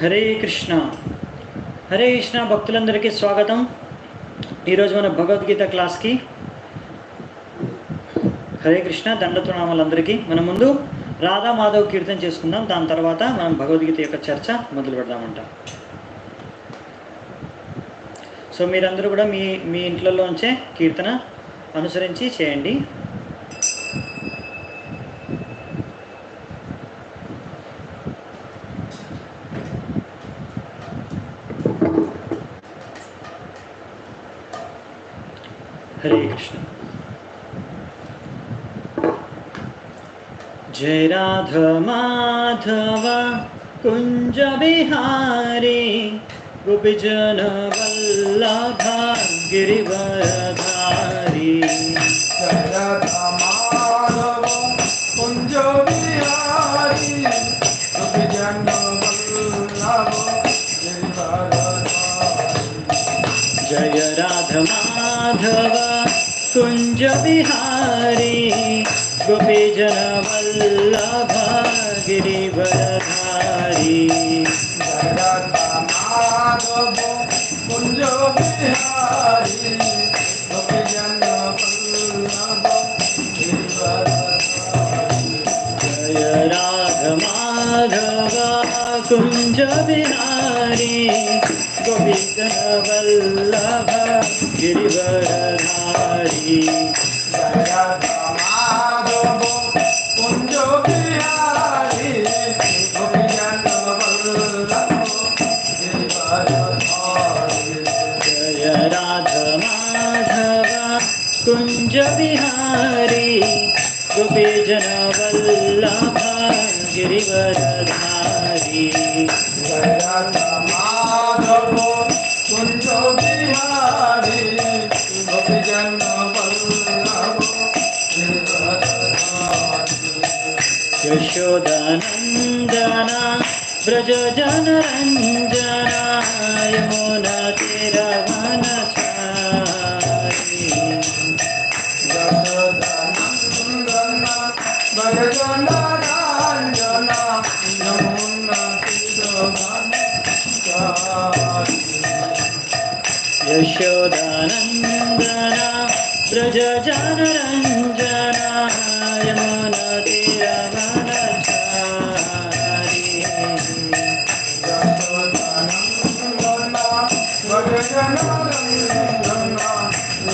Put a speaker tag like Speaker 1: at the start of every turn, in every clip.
Speaker 1: హరే కృష్ణ హరే కృష్ణ భక్తులందరికీ స్వాగతం. ఈరోజు మన భగవద్గీత క్లాస్కి హరే కృష్ణ దండతునామాలందరికీ. మనం ముందు రాధా మాధవ్ కీర్తన చేసుకుందాం, దాని తర్వాత మనం భగవద్గీత యొక్క చర్చ మొదలు పెడదామంట. సో మీరందరూ కూడా మీ మీ ఇంట్లోంచే కీర్తన అనుసరించి చేయండి. हरे कृष्ण. जय राधा माधव कुंज बिहारी गोपीजन वल्लभ गिरिवरधारी.
Speaker 2: जय राधा माधव कुंज बिहारी गोपीजन वल्लभ गिरिवरधारी.
Speaker 1: जय राधा माधव कुंज बिहारी गोपीजन वल्लभ गिरिवरधारी.
Speaker 2: जय राधा माधव कुंज बिहारी गोपीजन वल्लभ गिरिवरधारी.
Speaker 1: जय राधा माधव कुंज बिहारी गोपीजन वल्लभ गिरिवरधारी.
Speaker 2: जय राधा माधव कुंज बिहारी गोपीजन वल्लभ गिरिवरधारी.
Speaker 1: जय राधा माधव कुंज बिहारी गोपीजन वल्लभ गिरिवरधारी.
Speaker 2: जय राधा माधव कुंज बिहारी गोपीजन वल्लभ गिरिवरधारी.
Speaker 1: यशोदानंदन ब्रज जनरंजना यमुना तीरवनचारी.
Speaker 2: यशोदानंदन ब्रज जनरंजना यमुना तीरवनचारी.
Speaker 1: यशोदानंदन ब्रज जनरंजना यमुना तीरवनचारी.
Speaker 2: यशोदानंदन ब्रज जनरंजना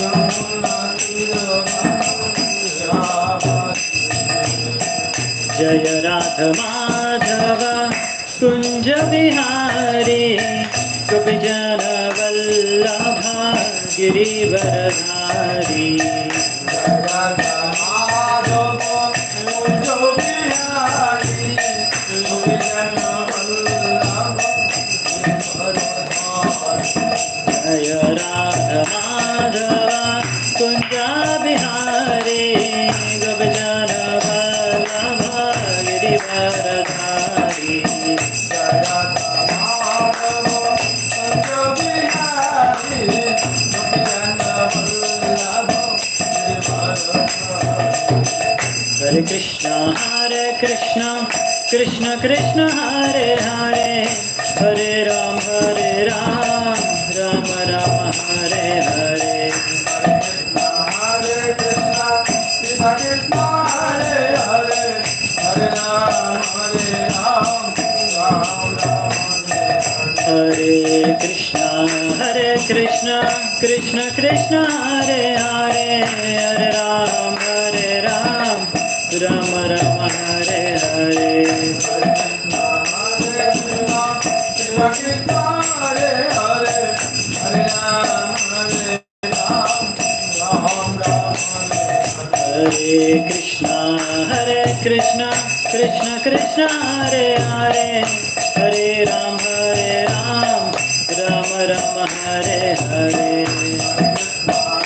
Speaker 2: यमुना तीरवनचारी.
Speaker 1: जय राधा माधव कुंज बिहारी गोपीजन वल्लभ गिरिवरधारी.
Speaker 2: जय राधा माधव कुंज बिहारी गोपीजन वल्लभ गिरिवरधारी.
Speaker 1: जय राधा माधव कुंज बिहारी गोपीजन वल्लभ गिरिवरधारी.
Speaker 2: जय राधा माधव कुंज बिहारी गोपीजन वल्लभ गिरिवरधारी.
Speaker 1: हरे कृष्ण कृष्ण कृष्ण हरे हरे हरे राम राम राम हरे हरे.
Speaker 2: हरे कृष्ण कृष्ण कृष्ण हरे हरे हरे राम राम राम हरे हरे.
Speaker 1: हरे कृष्ण कृष्ण कृष्ण हरे हरे हरे राम राम राम हरे हरे.
Speaker 2: हरे कृष्ण कृष्ण कृष्ण हरे हरे हरे राम राम राम हरे हरे.
Speaker 1: हरे कृष्ण कृष्ण कृष्ण हरे हरे हरे राम राम राम हरे हरे.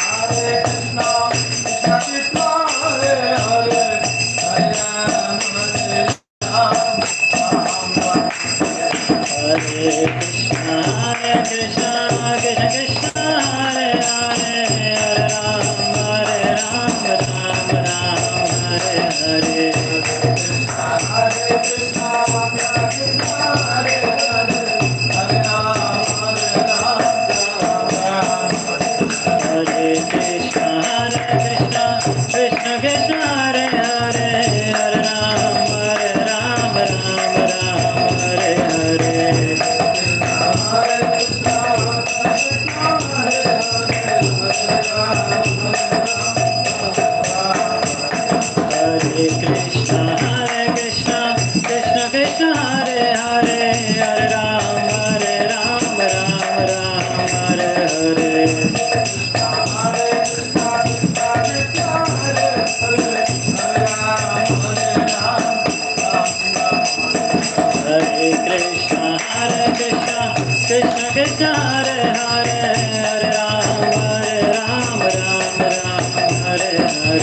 Speaker 2: हरे कृष्ण कृष्ण कृष्ण हरे हरे हरे राम राम राम
Speaker 1: हरे कृष्ण कृष्ण कृष्ण हरे हरे हरे राम राम राम हरे हरे.
Speaker 2: हरे Krishna Krishna Hare Hare
Speaker 1: Krishna Hare Hare Hare Ram Hare Hare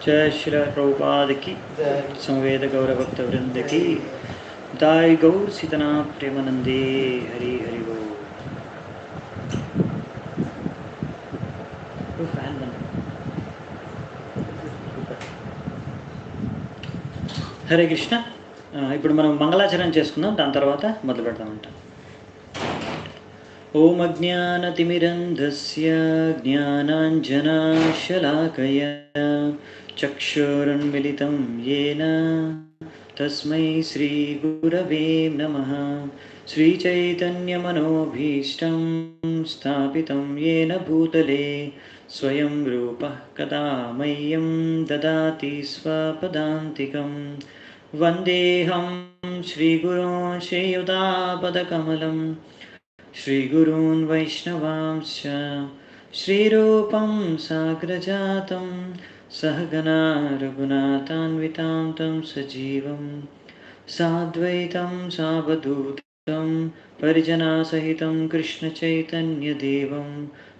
Speaker 1: जय श्री प्रभुपाद की संवेद गौर भक्त वृंद की दाई गौर सीतना प्रेमानंदे हरि हरि बोल। ఫ్యాన్ బంద్. హరే కృష్ణ. ఇప్పుడు మనం మంగళాచరణ చేసుకుందాం, దాని తర్వాత మొదలు పెడతామంట. ఓం అజ్ఞానతిమిరంధస్య జ్ఞానాంజనాశలాకయా చక్షురున్మిలితం येन తస్మై శ్రీగురవే నమః. శ్రీచైతన్యమనోభీష్టం స్థాపితం येन భూతలే స్వయం రూపః కదా మह्यं దదాతి స్వపదాంతికం. వందేహం శ్రీగురోన్ శ్రీయుతాపదకమలం श्रीगुरून् वैष्णवांश्च श्रीरूपं साग्रजातं सहगना रघुनाथान्वितां तं सजीवं साद्वैतं सावधूतं परिजनासहितं कृष्णचैतन्यदेवं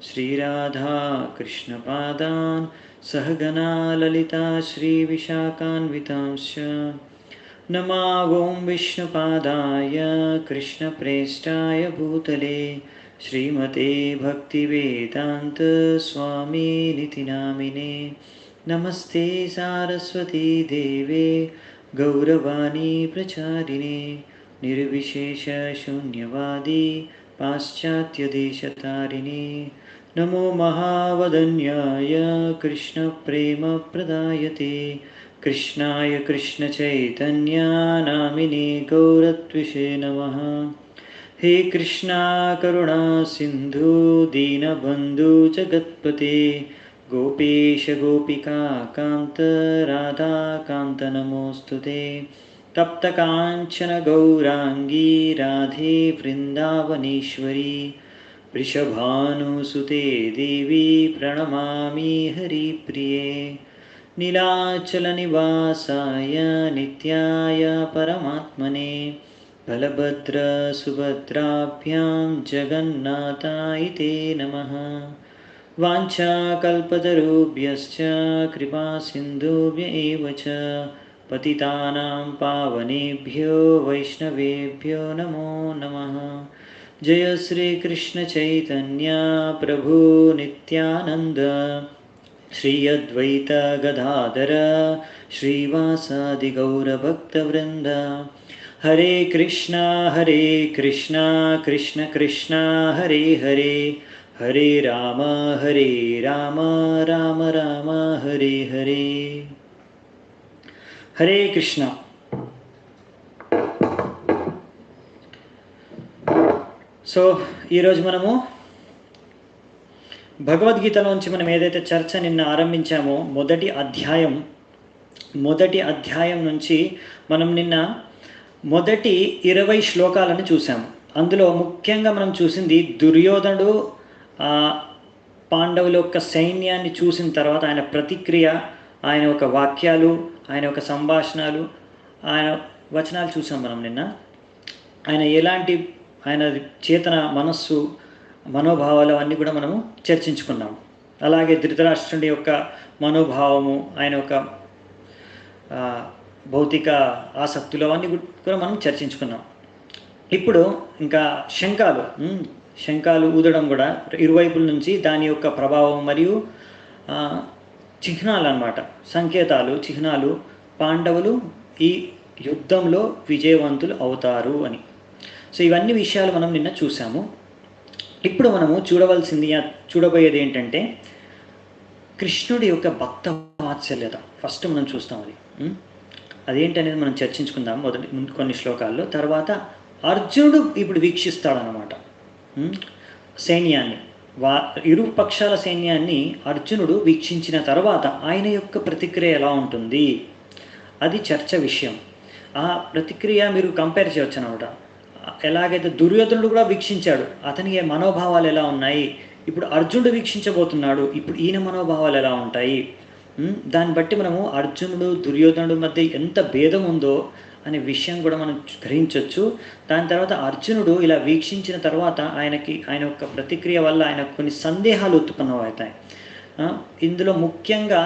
Speaker 1: श्रीराधा कृष्णपादान् सहगना ललिता श्रीविशाखान्वितांश्च नमो ओं विष्णुपादाय कृष्णप्रेष्ठाय भूतले श्रीमते भक्तिवेदान्त स्वामिनिति नामिने. नमस्ते सारस्वती देवे गौरवाणी प्रचारिणे निर्विशेषशून्यवादी पाश्चात्यदेशतारिणे नमो महावदन्याय कृष्णप्रेमप्रदायते कृष्णाय कृष्णचैतन्यानामिने गौरत्विषे नमः। हे कृष्णा करुणा सिन्धु दीनबन्धु जगत्पते गोपेश गोपिका कान्त राधा कान्त नमोऽस्तुते। तप्तकाञ्चन गौराङ्गी राधे वृन्दावनेश्वरी वृषभानुसुते देवी प्रणमामि हरिप्रिये। नीलाचलनिवासाय नित्याय परमात्मने बलभद्रसुभद्राभ्यां जगन्नाथाय ते नमः। वाञ्छाकल्पतरुभ्यश्च कृपासिन्धुभ्य एव च पतितानां पावनेभ्यो वैष्णवेभ्यो नमो नमः। जय श्री कृष्ण चैतन्य प्रभु नित्यानंद श्री अद्वैत गदाधर श्रीवासादि गौरभक्तवृंद। हरे कृष्णा कृष्ण कृष्णा हरे हरे हरे राम राम राम हरे हरे। हरे कृष्ण। సో ఈరోజు మనము భగవద్గీతలోంచి మనం ఏదైతే చర్చ నిన్న ఆరంభించామో మొదటి అధ్యాయం నుంచి మనం నిన్న మొదటి 20 శ్లోకాలను చూసాము. అందులో ముఖ్యంగా మనం చూసింది దుర్యోధనుడు పాండవుల యొక్క సైన్యాన్ని చూసిన తర్వాత ఆయన ప్రతిక్రియ, ఆయన యొక్క వాక్యాలు, ఆయన యొక్క సంభాషణలు, ఆయన వచనాలు చూసాం మనం నిన్న. ఆయన ఎలాంటి ఆయన చేతన మనస్సు మనోభావాలు అన్నీ కూడా మనము చర్చించుకున్నాము. అలాగే ధృతరాష్ట్రుడి యొక్క మనోభావము, ఆయన యొక్క భౌతిక ఆసక్తులు అవన్నీ కూడా మనం చర్చించుకున్నాం. ఇప్పుడు ఇంకా శంఖాలు ఊదడం కూడా ఇరువైపుల నుంచి దాని యొక్క ప్రభావం మరియు చిహ్నాలు అన్నమాట, సంకేతాలు, చిహ్నాలు పాండవులు ఈ యుద్ధంలో విజయవంతులు అవుతారు అని. సో ఇవన్నీ విషయాలు మనం నిన్న చూసాము. ఇప్పుడు మనము చూడబోయేది ఏంటంటే కృష్ణుడి యొక్క భక్త వాత్సల్యత. ఫస్ట్ మనం చూస్తాం అదేంటనేది మనం చర్చించుకుందాం మొదటి కొన్ని శ్లోకాల్లో. తర్వాత అర్జునుడు ఇప్పుడు వీక్షిస్తాడనమాట సైన్యాన్ని, ఇరు పక్షాల సైన్యాన్ని అర్జునుడు వీక్షించిన తర్వాత ఆయన యొక్క ప్రతిక్రియ ఎలా ఉంటుంది అది చర్చ విషయం. ఆ ప్రతిక్రియ మీరు కంపేర్ చేయవచ్చు అనమాట. ఎలాగైతే దుర్యోధనుడు కూడా వీక్షించాడు, అతనికి మనోభావాలు ఎలా ఉన్నాయి, ఇప్పుడు అర్జునుడు వీక్షించబోతున్నాడు, ఇప్పుడు ఈయన మనోభావాలు ఎలా ఉంటాయి, దాన్ని బట్టి మనము అర్జునుడు దుర్యోధనుడు మధ్య ఎంత భేదం ఉందో అనే విషయం కూడా మనం గ్రహించవచ్చు. దాని తర్వాత అర్జునుడు ఇలా వీక్షించిన తర్వాత ఆయన యొక్క ప్రతిక్రియ వల్ల ఆయన కొన్ని సందేహాలు ఉత్పన్నమవుతాయి. ఇందులో ముఖ్యంగా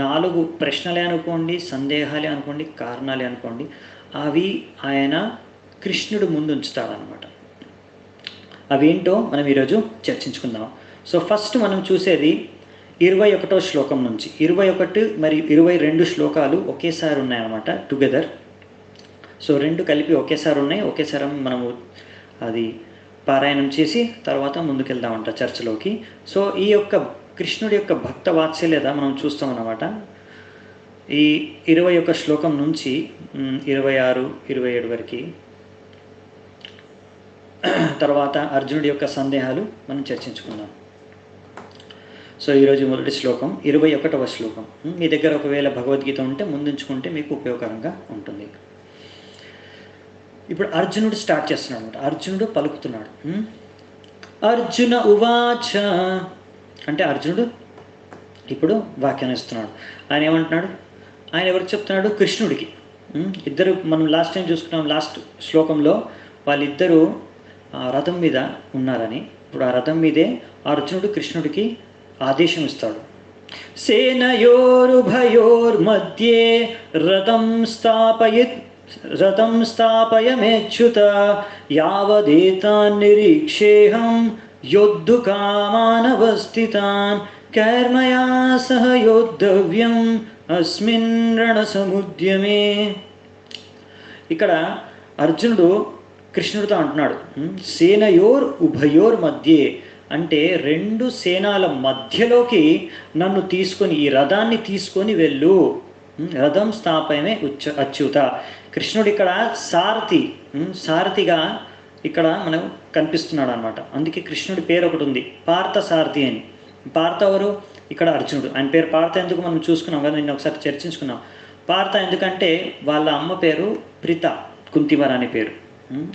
Speaker 1: 4 ప్రశ్నలే అనుకోండి, సందేహాలే అనుకోండి, కారణాలే అనుకోండి, అవి ఆయన కృష్ణుడు ముందు ఉంచుతాడనమాట. అవేంటో మనం ఈరోజు చర్చించుకుందాం. సో ఫస్ట్ మనం చూసేది 21వ శ్లోకం నుంచి. 21 మరియు 22 శ్లోకాలు ఒకేసారి ఉన్నాయన్నమాట, టుగెదర్. సో 2 కలిపి ఒకేసారి ఉన్నాయి. ఒకేసారి మనము అది పారాయణం చేసి తర్వాత ముందుకెళ్దామంట చర్చలోకి. సో ఈ యొక్క కృష్ణుడి యొక్క భక్త వాత్సల్యత మనం చూస్తాం అన్నమాట. ఈ 21 శ్లోకం నుంచి 26, 27 వరకు. తర్వాత అర్జునుడి యొక్క సందేహాలు మనం చర్చించుకుందాం. సో ఈరోజు మొదటి శ్లోకం 21వ శ్లోకం. మీ దగ్గర ఒకవేళ భగవద్గీత ఉంటే ముందుంచుకుంటే మీకు ఉపయోగకరంగా ఉంటుంది. ఇప్పుడు అర్జునుడు స్టార్ట్ చేస్తున్నాడు అనమాట. అర్జునుడు పలుకుతున్నాడు. అర్జున ఉవాచ అంటే అర్జునుడు ఇప్పుడు వ్యాఖ్యానం ఇస్తున్నాడు. ఆయన ఏమంటున్నాడు, ఆయన ఎవరికి చెప్తున్నాడు, కృష్ణుడికి. ఇద్దరు మనం లాస్ట్ టైం చూసుకున్నాం, లాస్ట్ శ్లోకంలో వాళ్ళిద్దరూ రథం మీద ఉన్నారని. ఇప్పుడు ఆ రథం మీదే అర్జునుడు కృష్ణుడికి ఆదేశం ఇస్తాడు. సేనయోరుభయోర్మధ్యే రథం స్థాపయమేచ్యుత యావదేతాన్ నిరీక్షేహం యోద్ధుకామానవస్థితాన్ కర్మయా సహ యోద్ధవ్యం అస్మిన్ రణసముద్యమే. ఇక్కడ అర్జునుడు కృష్ణుడితో అంటున్నాడు, సేనయోర్ ఉభయోర్ మధ్యే, అంటే రెండు సేనాల మధ్యలోకి నన్ను తీసుకొని, ఈ రథాన్ని తీసుకొని వెళ్ళు. రథం స్థాపయమే అచ్యుత. కృష్ణుడు ఇక్కడ సారథి, సారథిగా ఇక్కడ మనం కనిపిస్తున్నాడు అనమాట. అందుకే కృష్ణుడి పేరు ఒకటి ఉంది, పార్థ సారథి అని. పార్థ ఎవరు? ఇక్కడ అర్జునుడు. ఆయన పేరు పార్థ ఎందుకు మనం చూసుకున్నాం కదా, నిన్న ఒకసారి చర్చించుకున్నాం. పార్థ ఎందుకంటే వాళ్ళ అమ్మ పేరు ప్రిత, కుంతివర అనే పేరు.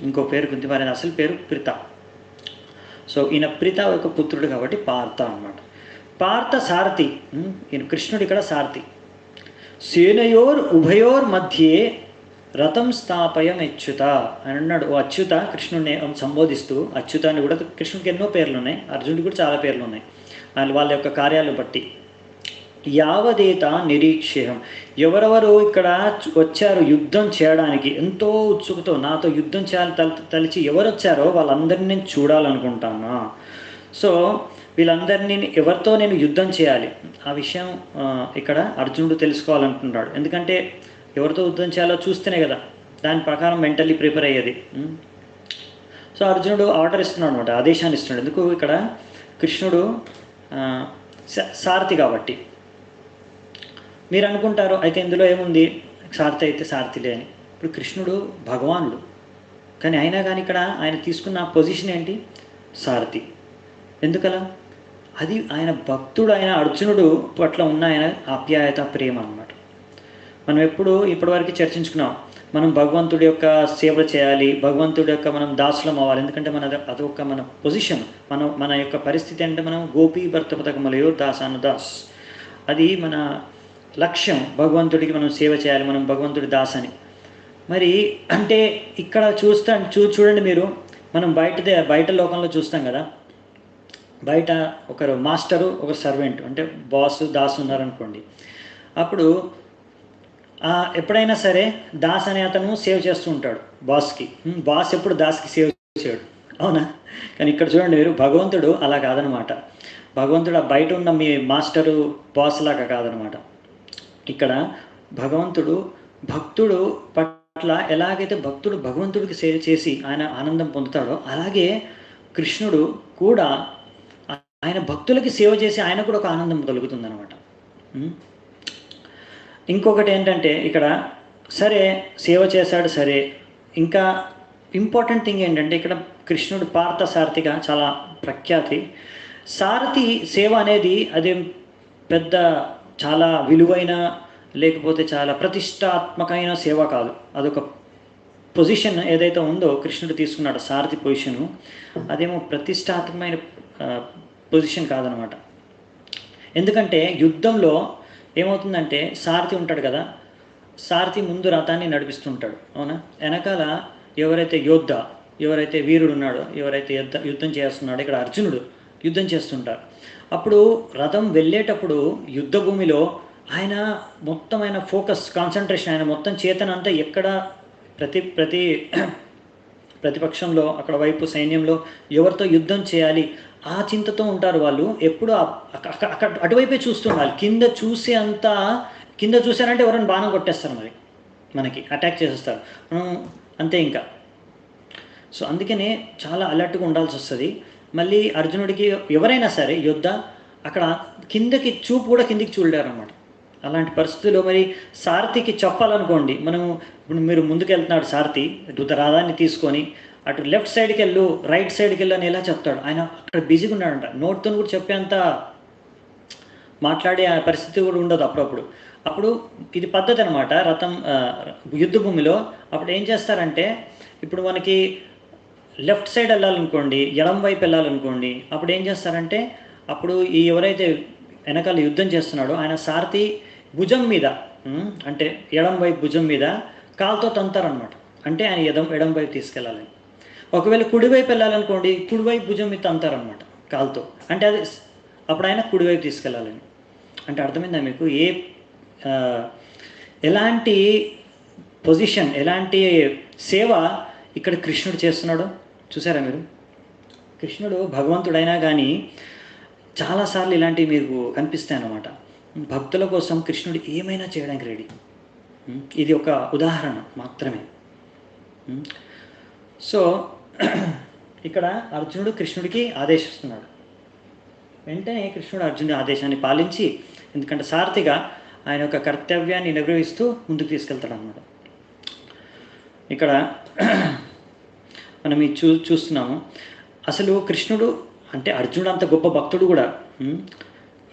Speaker 1: ఇంకో పేరు కుంతివర అనే అసలు పేరు ప్రిత. సో ఈయన ప్రిత ఒక పుత్రుడు కాబట్టి పార్థ అనమాట. పార్థ సారథి, ఈయన కృష్ణుడు ఇక్కడ సారథి. సేనయోర్ ఉభయోర్ మధ్యే రథం స్థాపయం అచ్యుత అని అన్నాడు. ఓ అచ్యుత, కృష్ణుడిని సంబోధిస్తూ. అచ్యుత అని కూడా కృష్ణుడికి ఎన్నో పేర్లు ఉన్నాయి, అర్జునుడికి కూడా చాలా పేర్లు ఉన్నాయి వాళ్ళ యొక్క కార్యాలు బట్టి. యావదేత నిరీక్షేహం, ఎవరెవరు ఇక్కడ వచ్చారు యుద్ధం చేయడానికి ఎంతో ఉత్సుకతో నాతో యుద్ధం చేయాలి తలిచి ఎవరు వచ్చారో వాళ్ళందరినీ నేను చూడాలనుకుంటాను. సో వీళ్ళందరినీ ఎవరితో నేను యుద్ధం చేయాలి ఆ విషయం ఇక్కడ అర్జునుడు తెలుసుకోవాలనుకుంటున్నాడు. ఎందుకంటే ఎవరితో యుద్ధం చేయాలో చూస్తేనే కదా దాని ప్రకారం మెంటల్లీ ప్రిపేర్ అయ్యేది. సో అర్జునుడు ఆర్డర్ ఇస్తున్నాడు అనమాట, ఆదేశాన్ని ఇస్తున్నాడు. ఎందుకు ఇక్కడ కృష్ణుడు సారథి కాబట్టి. మీరు అనుకుంటారు అయితే ఇందులో ఏముంది, సారథి అయితే సారథిలే అని. ఇప్పుడు కృష్ణుడు భగవానుడు, కానీ అయినా కానీ ఇక్కడ ఆయన తీసుకున్న పొజిషన్ ఏంటి? సారథి. ఎందుకలా? అది ఆయన భక్తుడు, ఆయన అర్జునుడు పట్ల ఉన్న ఆయన ఆప్యాయత, ప్రేమ అన్నమాట. మనం ఇప్పటివరకు చర్చించుకున్నాం, మనం భగవంతుడి యొక్క సేవ చేయాలి, భగవంతుడి యొక్క మనం దాసులం అవ్వాలి. ఎందుకంటే అదొక మన పొజిషన్, మన యొక్క పరిస్థితి అంటే మనం గోపీ భర్త పథకములయో దాసాను దాస్, అది మన లక్ష్యం. భగవంతుడికి మనం సేవ చేయాలి, మనం భగవంతుడి దాస్ అని. మరి అంటే ఇక్కడ చూడండి మీరు, మనం బయట లోకంలో చూస్తాం కదా, బయట ఒకరు మాస్టరు, ఒకరు సర్వెంట్, అంటే బాస్ దాస్ ఉన్నారనుకోండి. అప్పుడు ఎప్పుడైనా సరే దాస్ అనే అతను సేవ్ చేస్తూ ఉంటాడు బాస్కి. బాస్ ఎప్పుడు దాస్కి సేవ్ చేయడు, అవునా? కానీ ఇక్కడ చూడండి మీరు, భగవంతుడు అలా కాదనమాట. భగవంతుడు బయట ఉన్న మీ మాస్టరు బాస్ లాగా కాదనమాట. ఇక్కడ భగవంతుడు భక్తుడు పట్ల ఎలాగైతే భక్తుడు భగవంతుడికి సేవ చేసి ఆయన ఆనందం పొందుతాడో, అలాగే కృష్ణుడు కూడా ఆయన భక్తులకి సేవ చేసి ఆయన కూడా ఒక ఆనందం కలుగుతుంది అనమాట. ఇంకొకటి ఏంటంటే ఇక్కడ సరే సేవ చేశాడు సరే, ఇంకా ఇంపార్టెంట్ థింగ్ ఏంటంటే ఇక్కడ కృష్ణుడు పార్థ సారథిగా చాలా ప్రఖ్యాతి. సారథి సేవ అనేది అది పెద్ద చాలా విలువైన లేకపోతే చాలా ప్రతిష్టాత్మకమైన సేవ కాదు. అదొక పొజిషన్ ఏదైతే ఉందో కృష్ణుడు తీసుకున్నాడు సారథి పొజిషను, అదేమో ప్రతిష్టాత్మకమైన పొజిషన్ కాదనమాట. ఎందుకంటే యుద్ధంలో ఏమవుతుందంటే సారథి ఉంటాడు కదా, సారథి ముందు రథాన్ని నడిపిస్తుంటాడు, అవునా? వెనకాల ఎవరైతే వీరుడు ఉన్నాడో, ఎవరైతే యుద్ధం చేస్తున్నాడో, ఇక్కడ అర్జునుడు యుద్ధం చేస్తుంటారు. అప్పుడు రథం వెళ్ళేటప్పుడు యుద్ధ భూమిలో ఆయన మొత్తం ఆయన ఫోకస్, కాన్సన్ట్రేషన్, ఆయన మొత్తం చేతన అంతా ఎక్కడ ప్రతిపక్షంలో అక్కడ వైపు సైన్యంలో ఎవరితో యుద్ధం చేయాలి ఆ చింతతో ఉంటారు వాళ్ళు. ఎప్పుడు అక్కడ అటువైపే చూస్తుండాలి. కింద చూసారంటే ఎవరైనా బాణం కొట్టేస్తారు, మరి మనకి అటాక్ చేసేస్తారు, అంతే ఇంకా. సో అందుకనే చాలా అలర్ట్గా ఉండాల్సి వస్తుంది. మళ్ళీ అర్జునుడికి ఎవరైనా సరే అక్కడ కిందకి చూపు కూడా కిందికి చూడలేరు అనమాట. అలాంటి పరిస్థితుల్లో మరి సారథికి చెప్పాలనుకోండి, ఇప్పుడు మీరు ముందుకు వెళ్తున్నాడు సారథి రథాన్ని తీసుకొని, అటు లెఫ్ట్ సైడ్కి వెళ్ళు, రైట్ సైడ్కి వెళ్ళు అని ఎలా చెప్తాడు? ఆయన అక్కడ బిజీగా ఉన్నాడంట, నోట్తో కూడా చెప్పేంత మాట్లాడే పరిస్థితి కూడా ఉండదు అప్పుడు ఇది పద్ధతి అనమాట రథం యుద్ధ భూమిలో. అప్పుడు ఏం చేస్తారంటే, ఇప్పుడు మనకి లెఫ్ట్ సైడ్ వెళ్ళాలనుకోండి, ఎడం వైపు వెళ్ళాలనుకోండి, అప్పుడు ఏం చేస్తారంటే, అప్పుడు ఎవరైతే వెనకాల యుద్ధం చేస్తున్నాడో ఆయన సారథి భుజం మీద, అంటే ఎడం వైపు భుజం మీద కాలుతో తంతారనమాట. అంటే ఆయన ఎడం వైపు తీసుకెళ్ళాలని. ఒకవేళ కుడివైపు వెళ్ళాలనుకోండి, కుడివైపు భుజం మీద తంతారనమాట కాలుతో, అంటే అది అప్పుడు ఆయన కుడివైపు తీసుకెళ్ళాలని. అంటే అర్థమైందా మీకు? ఎలాంటి పొజిషన్, ఎలాంటి సేవ ఇక్కడ కృష్ణుడు చేస్తున్నాడో చూసారా మీరు? కృష్ణుడు భగవంతుడైనా కానీ చాలాసార్లు ఇలాంటివి మీకు కనిపిస్తాయి అన్నమాట. భక్తుల కోసం కృష్ణుడు ఏమైనా చేయడానికి రెడీ. ఇది ఒక ఉదాహరణ మాత్రమే. సో ఇక్కడ అర్జునుడు కృష్ణుడికి ఆదేశిస్తున్నాడు. వెంటనే కృష్ణుడు అర్జునుడి ఆదేశాన్ని పాలించి, ఎందుకంటే సారథిగా ఆయన యొక్క కర్తవ్యాన్ని నిర్వహిస్తూ ముందుకు తీసుకెళ్తాడు అన్నమాట. ఇక్కడ మనం ఇది చూస్తున్నాము. అసలు కృష్ణుడు అంటే అర్జునుడు అంత గొప్ప భక్తుడు కూడా.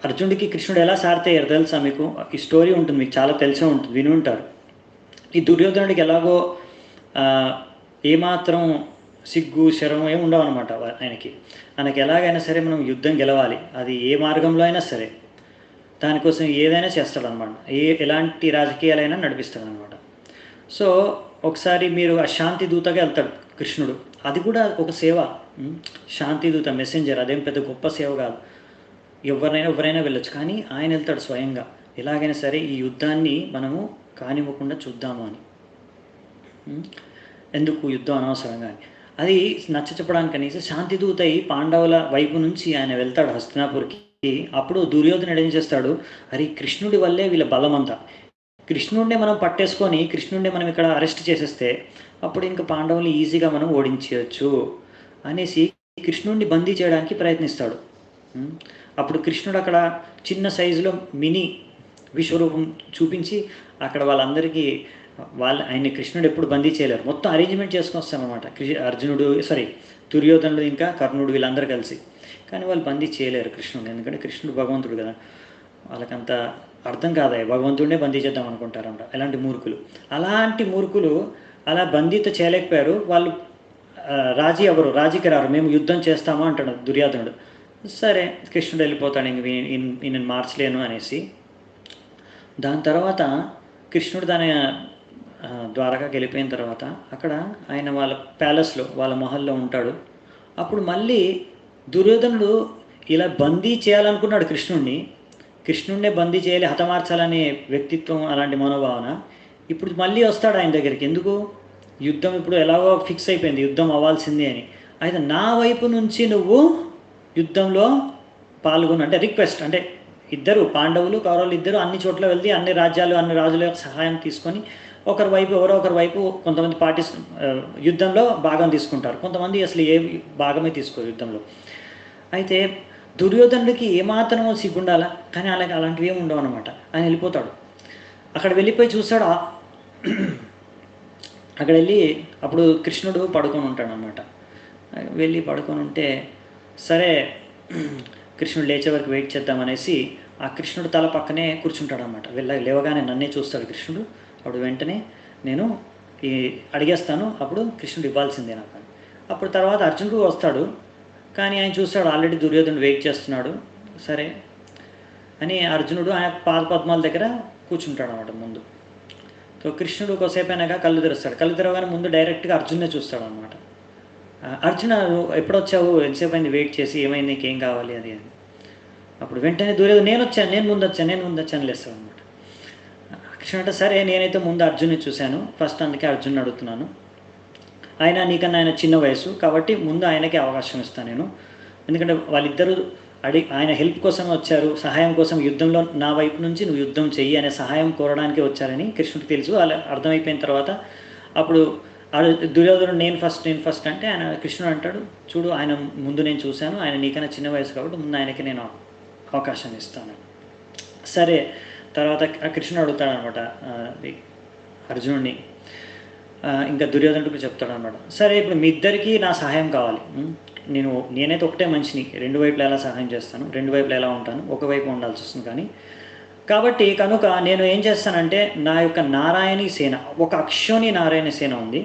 Speaker 1: అర్జునుడికి కృష్ణుడు ఎలా సారథి అయ్యారు తెలుసా మీకు? ఈ స్టోరీ ఉంటుంది, మీకు చాలా తెలిసే ఉంటుంది, విని ఉంటారు. ఈ దుర్యోధనుడికి ఎలాగో ఏమాత్రం సిగ్గు శరం ఏమి ఉండవు అనమాట ఆయనకి ఎలాగైనా సరే మనం యుద్ధం గెలవాలి, అది ఏ మార్గంలో అయినా సరే దానికోసం ఏదైనా చేస్తాడనమాట, ఎలాంటి రాజకీయాలైనా నడిపిస్తాడనమాట. సో ఒకసారి మీరు ఆ శాంతి దూతగా వెళ్తాడు కృష్ణుడు, అది కూడా ఒక సేవ. శాంతి దూత మెసెంజర్, అదేం పెద్ద గొప్ప సేవ కాదు, ఎవరైనా వెళ్ళొచ్చు. కానీ ఆయన వెళ్తాడు స్వయంగా, ఎలాగైనా సరే ఈ యుద్ధాన్ని మనము కానివ్వకుండా చూద్దాము అని. ఎందుకు యుద్ధం అనవసరంగా అని అది నచ్చ చెప్పడానికి అనేసి శాంతిదూత అయి పాండవుల వైపు నుంచి ఆయన వెళ్తాడు హస్తినాపూర్కి. అప్పుడు దుర్యోధనుడు ఏం చేస్తాడు, అరే కృష్ణుడి వల్లే వీళ్ళ బలమంతా, కృష్ణుడినే మనం పట్టేసుకొని కృష్ణుడినే మనం ఇక్కడ అరెస్ట్ చేసేస్తే అప్పుడు ఇంకా పాండవులు ఈజీగా మనం ఓడించవచ్చు అనేసి కృష్ణుడిని బందీ చేయడానికి ప్రయత్నిస్తాడు. అప్పుడు కృష్ణుడు అక్కడ చిన్న సైజులో మినీ విశ్వరూపం చూపించి అక్కడ వాళ్ళందరికీ ఆయన్ని కృష్ణుడు ఎప్పుడు బందీ చేయలేరు, మొత్తం అరేంజ్మెంట్ చేసుకొస్తామన్నమాట. దుర్యోధనుడు ఇంకా కర్ణుడు వీళ్ళందరూ కలిసి, కానీ వాళ్ళు బందీ చేయలేరు కృష్ణుడు, ఎందుకంటే కృష్ణుడు భగవంతుడు కదా, వాళ్ళకంత అర్థం కాదా భగవంతుడినే బందీ చేద్దాం అనుకుంటారంట ఎలాంటి మూర్ఖులు అలా బందీతో చేయలేకపోయారు. వాళ్ళు రాజీకి రారు, మేము యుద్ధం చేస్తామా అంటాడు దుర్యోధనుడు. సరే కృష్ణుడు వెళ్ళిపోతాడు, ఇంక నేను మార్చలేను అనేసి. దాని తర్వాత కృష్ణుడు తన ద్వారకాకి వెళ్ళిపోయిన తర్వాత అక్కడ ఆయన వాళ్ళ ప్యాలెస్లో వాళ్ళ మహల్లో ఉంటాడు. అప్పుడు మళ్ళీ దుర్యోధనుడు ఇలా బందీ చేయాలనుకున్నాడు కృష్ణుడినే బందీ చేయాలి, హతమార్చాలనే వ్యక్తిత్వం, అలాంటి మనోభావన. ఇప్పుడు మళ్ళీ వస్తాడు ఆయన దగ్గరికి. ఎందుకు? యుద్ధం ఇప్పుడు ఎలాగో ఫిక్స్ అయిపోయింది, యుద్ధం అవ్వాల్సిందే అని. అయితే నా వైపు నుంచి నువ్వు యుద్ధంలో పాల్గొను అంటే రిక్వెస్ట్, అంటే ఇద్దరు పాండవులు కౌరవులు ఇద్దరు అన్ని చోట్ల వెళ్ళి అన్ని రాజుల యొక్క సహాయం తీసుకొని ఎవరో ఒకరి వైపు కొంతమంది యుద్ధంలో భాగం తీసుకుంటారు, కొంతమంది అసలు ఏ భాగమే తీసుకోరు యుద్ధంలో. అయితే దుర్యోధనుడికి ఏమాత్రం సిగ్గుండాలా, కానీ అలాంటివి ఏమి ఉండవు అనమాట. ఆయన వెళ్ళిపోతాడు, అక్కడ వెళ్ళిపోయి చూస్తాడు. అక్కడ వెళ్ళి అప్పుడు కృష్ణుడు పడుకొని ఉంటాడు అనమాట. వెళ్ళి పడుకొని ఉంటే సరే కృష్ణుడు లేచే వరకు వెయిట్ చేద్దామనేసి ఆ కృష్ణుడు తల పక్కనే కూర్చుంటాడు అనమాట. లేవగానే నన్నే చూస్తాడు కృష్ణుడు. అప్పుడు వెంటనే నేను అడిగేస్తాను, అప్పుడు కృష్ణుడు ఇవ్వాల్సిందే నాకు అని. అప్పుడు తర్వాత అర్జునుడు వస్తాడు, కానీ ఆయన చూస్తాడు ఆల్రెడీ దుర్యోధనుడు వెయిట్ చేస్తున్నాడు. సరే అని అర్జునుడు ఆయన పాదపద్మాల దగ్గర కూర్చుంటాడు అనమాట ముందు. సో కృష్ణుడు ఒకసేపు అయినాక కళ్ళు తెరుస్తాడు. కళ్ళు తెరవగానే ముందు డైరెక్ట్గా అర్జున్నే చూస్తాడు అనమాట. అర్జున ఎప్పుడొచ్చావు, ఎంతసేపు అయింది వెయిట్ చేసి, ఏమైంది, నీకేం కావాలి అది అని. అప్పుడు వెంటనే దుర్యోధనుడు నేను ముందు వచ్చాను లేస్తాడు అనమాట. కృష్ణ అంటే సరే నేనైతే ముందు అర్జున్ని చూశాను ఫస్ట్, అందుకే అర్జున్ని అడుగుతున్నాను. నీకన్నా ఆయన చిన్న వయసు కాబట్టి ముందు ఆయనకే అవకాశం ఇస్తాను నేను, ఎందుకంటే వాళ్ళిద్దరూ ఆయన హెల్ప్ కోసం వచ్చారు, సహాయం కోసం, యుద్ధంలో నా వైపు నుంచి నువ్వు యుద్ధం చెయ్యి అనే సహాయం కోరడానికి వచ్చారని కృష్ణుడికి తెలుసు. అలా అర్థమైపోయిన తర్వాత అప్పుడు దుర్యోధనుడు నేను ఫస్ట్ అంటే ఆయన కృష్ణుడు అంటాడు, చూడు ఆయన ముందు నేను చూశాను, ఆయన నీకన్నా చిన్న వయసు కాబట్టి ముందు ఆయనకి నేను అవకాశాన్ని ఇస్తాను. సరే తర్వాత కృష్ణుడు అడుగుతాడు అనమాట అర్జునుడిని, ఇంకా దుర్యోధనుడికి చెప్తాడు అనమాట. సరే ఇప్పుడు మీ ఇద్దరికీ నా సహాయం కావాలి, నేనైతే ఒకటే మనిషిని, రెండు వైపులా ఎలా సహాయం చేస్తాను, రెండు వైపులా ఎలా ఉంటాను, ఒకవైపు ఉండాల్సి వస్తుంది. కానీ కాబట్టి కనుక నేను ఏం చేస్తానంటే నా యొక్క నారాయణి సేన, ఒక అక్షోని నారాయణ సేన ఉంది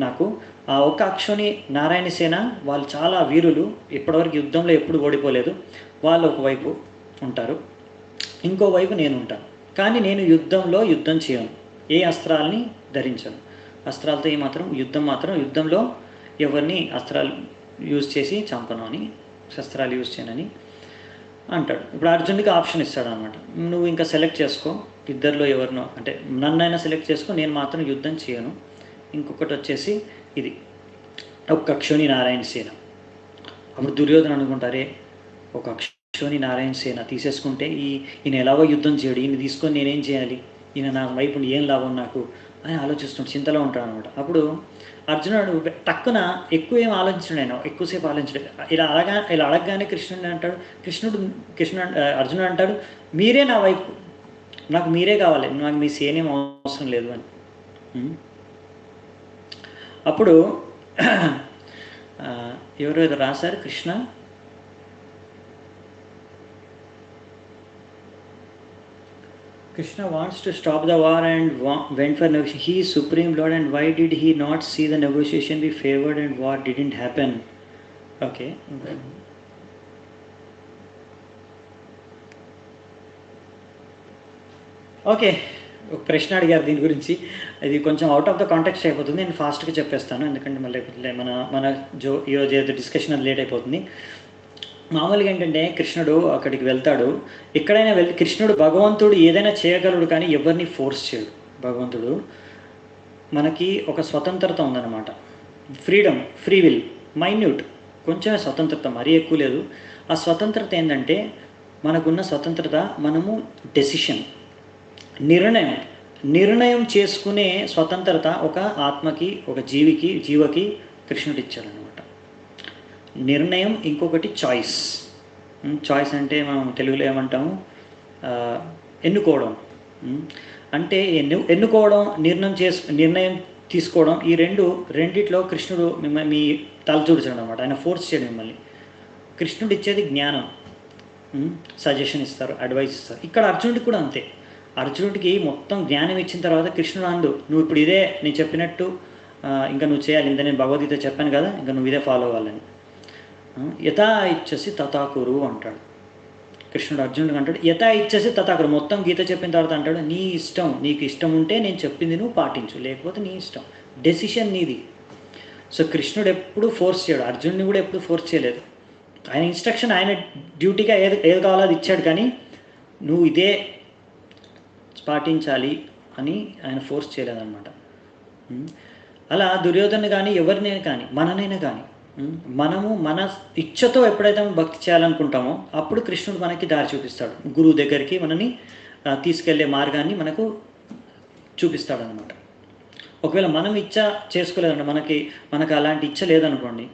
Speaker 1: నాకు. ఆ ఒక అక్షోని నారాయణ సేన వాళ్ళు చాలా వీరులు, ఇప్పటివరకు యుద్ధంలో ఎప్పుడు ఓడిపోలేదు. వాళ్ళు ఒకవైపు ఉంటారు, ఇంకోవైపు నేను ఉంటాను. కానీ నేను యుద్ధం చేయను, ఏ అస్త్రాలని ధరించను, అస్త్రాలతో యుద్ధంలో ఎవరిని అస్త్రాలు యూజ్ చేసి చంపను అని, శస్త్రాలు యూజ్ చేయనని అంటాడు. ఇప్పుడు అర్జునుడికి ఆప్షన్ ఇస్తాడు అనమాట, నువ్వు ఇంకా సెలెక్ట్ చేసుకో, ఇద్దరిలో ఎవరినో, అంటే నన్నైనా సెలెక్ట్ చేసుకో, నేను మాత్రం యుద్ధం చేయను. ఇంకొకటి వచ్చేసి ఇది ఒక అక్షోని నారాయణ సేన. అప్పుడు దుర్యోధన అనుకుంటారే, ఒక అక్షోని నారాయణ సేన తీసేసుకుంటే ఈయన ఎలాగో యుద్ధం చేయడు, ఈయన తీసుకొని నేనేం చేయాలి, ఈయన నా వైపు ఉండి ఏం లాభం నాకు అని ఆలోచిస్తుంటాడు, చింతలో ఉంటాడు అనమాట. అప్పుడు అర్జునుడు టక్కున ఎక్కువ ఏం ఆలోచించడు, ఆయన ఎక్కువసేపు ఆలోచించడు. ఇలా అడగగానే కృష్ణుడు అంటాడు, అర్జునుడు అంటాడు, మీరే నా వైపు, నాకు మీరే కావాలి, నాకు మీ సేనేం అవసరం లేదు అని. అప్పుడు ఎవరో ఏదో రాశారు, Krishna wants to stop the war and went for negotiation. He is Supreme Lord, and why did he not see the negotiation be favored and war didn't happen? Okay. Okay, ఒక ప్రశ్న అడిగారు దీని గురించి. ఇది కొంచెం అవుట్ ఆఫ్ ద కాంటెక్స్ట్ అయిపోతుంది, నేను ఫాస్ట్గా చెప్పేస్తాను, ఎందుకంటే మళ్ళీ మన ఈరోజు ఏదో డిస్కషన్ అది లేట్ అయిపోతుంది. మామూలుగా ఏంటంటే కృష్ణుడు అక్కడికి వెళ్తాడు, ఎక్కడైనా వెళ్ళి కృష్ణుడు భగవంతుడు ఏదైనా చేయగలడు, కానీ ఎవరిని ఫోర్స్ చేయడు. భగవంతుడు మనకి ఒక స్వతంత్రత ఉందన్నమాట, ఫ్రీడమ్, ఫ్రీ విల్, మైన్యూట్ కొంచెమే స్వతంత్రత, మరీ ఎక్కువ లేదు. ఆ స్వతంత్రత ఏంటంటే మనకున్న స్వతంత్రత, మనము డెసిషన్, నిర్ణయం చేసుకునే స్వతంత్రత ఒక ఆత్మకి, ఒక జీవకి కృష్ణుడు ఇచ్చాడు అనమాట. నిర్ణయం, ఇంకొకటి చాయిస్. అంటే మనం తెలుగులో ఏమంటాము, ఎన్నుకోవడం. అంటే ఎన్నుకోవడం, నిర్ణయం తీసుకోవడం, ఈ రెండిట్లో కృష్ణుడు మీ తల చూడచాడు అనమాట. ఆయన ఫోర్స్ చేయడం మిమ్మల్ని. కృష్ణుడు ఇచ్చేది జ్ఞానం, సజెషన్ ఇస్తారు, అడ్వైస్ ఇస్తారు. ఇక్కడ అర్జునుడికి కూడా అంతే. అర్జునుడికి మొత్తం జ్ఞానం ఇచ్చిన తర్వాత కృష్ణుడు అందు, నువ్వు ఇప్పుడు ఇదే నేను చెప్పినట్టు ఇంకా నువ్వు చేయాలి, ఇంత నేను భగవద్గీత చెప్పాను కదా, ఇంకా నువ్వు ఇదే ఫాలో అవ్వాలని. యథా ఇచ్చేసి తథాకురు అంటాడు కృష్ణుడు. అర్జునుడికి అంటాడు యథా ఇచ్చేసి తథాకురు. మొత్తం గీత చెప్పిన తర్వాత అంటాడు, నీ ఇష్టం, నీకు ఇష్టం ఉంటే నేను చెప్పింది నువ్వు పాటించు, లేకపోతే నీ ఇష్టం, డెసిషన్ నీది. సో కృష్ణుడు ఎప్పుడు ఫోర్స్ చేయడు, అర్జునుడిని కూడా ఎప్పుడు ఫోర్స్ చేయలేదు. ఆయన ఇన్స్ట్రక్షన్, ఆయన డ్యూటీగా ఏది కావాలో అది ఇచ్చాడు, కానీ నువ్వు ఇదే పాటించాలి అని ఆయన ఫోర్స్ చేయలేదన్నమాట. అలా దుర్యోధను కానీ ఎవరినైనా కానీ మననైనా కానీ మనము మన ఇచ్ఛతో ఎప్పుడైతే భక్తి చేయాలనుకుంటామో అప్పుడు కృష్ణుడు మనకి దారి చూపిస్తాడు, గురువు దగ్గరికి మనని తీసుకెళ్లే మార్గాన్ని మనకు చూపిస్తాడు అనమాట. ఒకవేళ మనం ఇచ్చ చేసుకోలేదండి, మనకు అలాంటి ఇచ్చ లేదనుకోండి,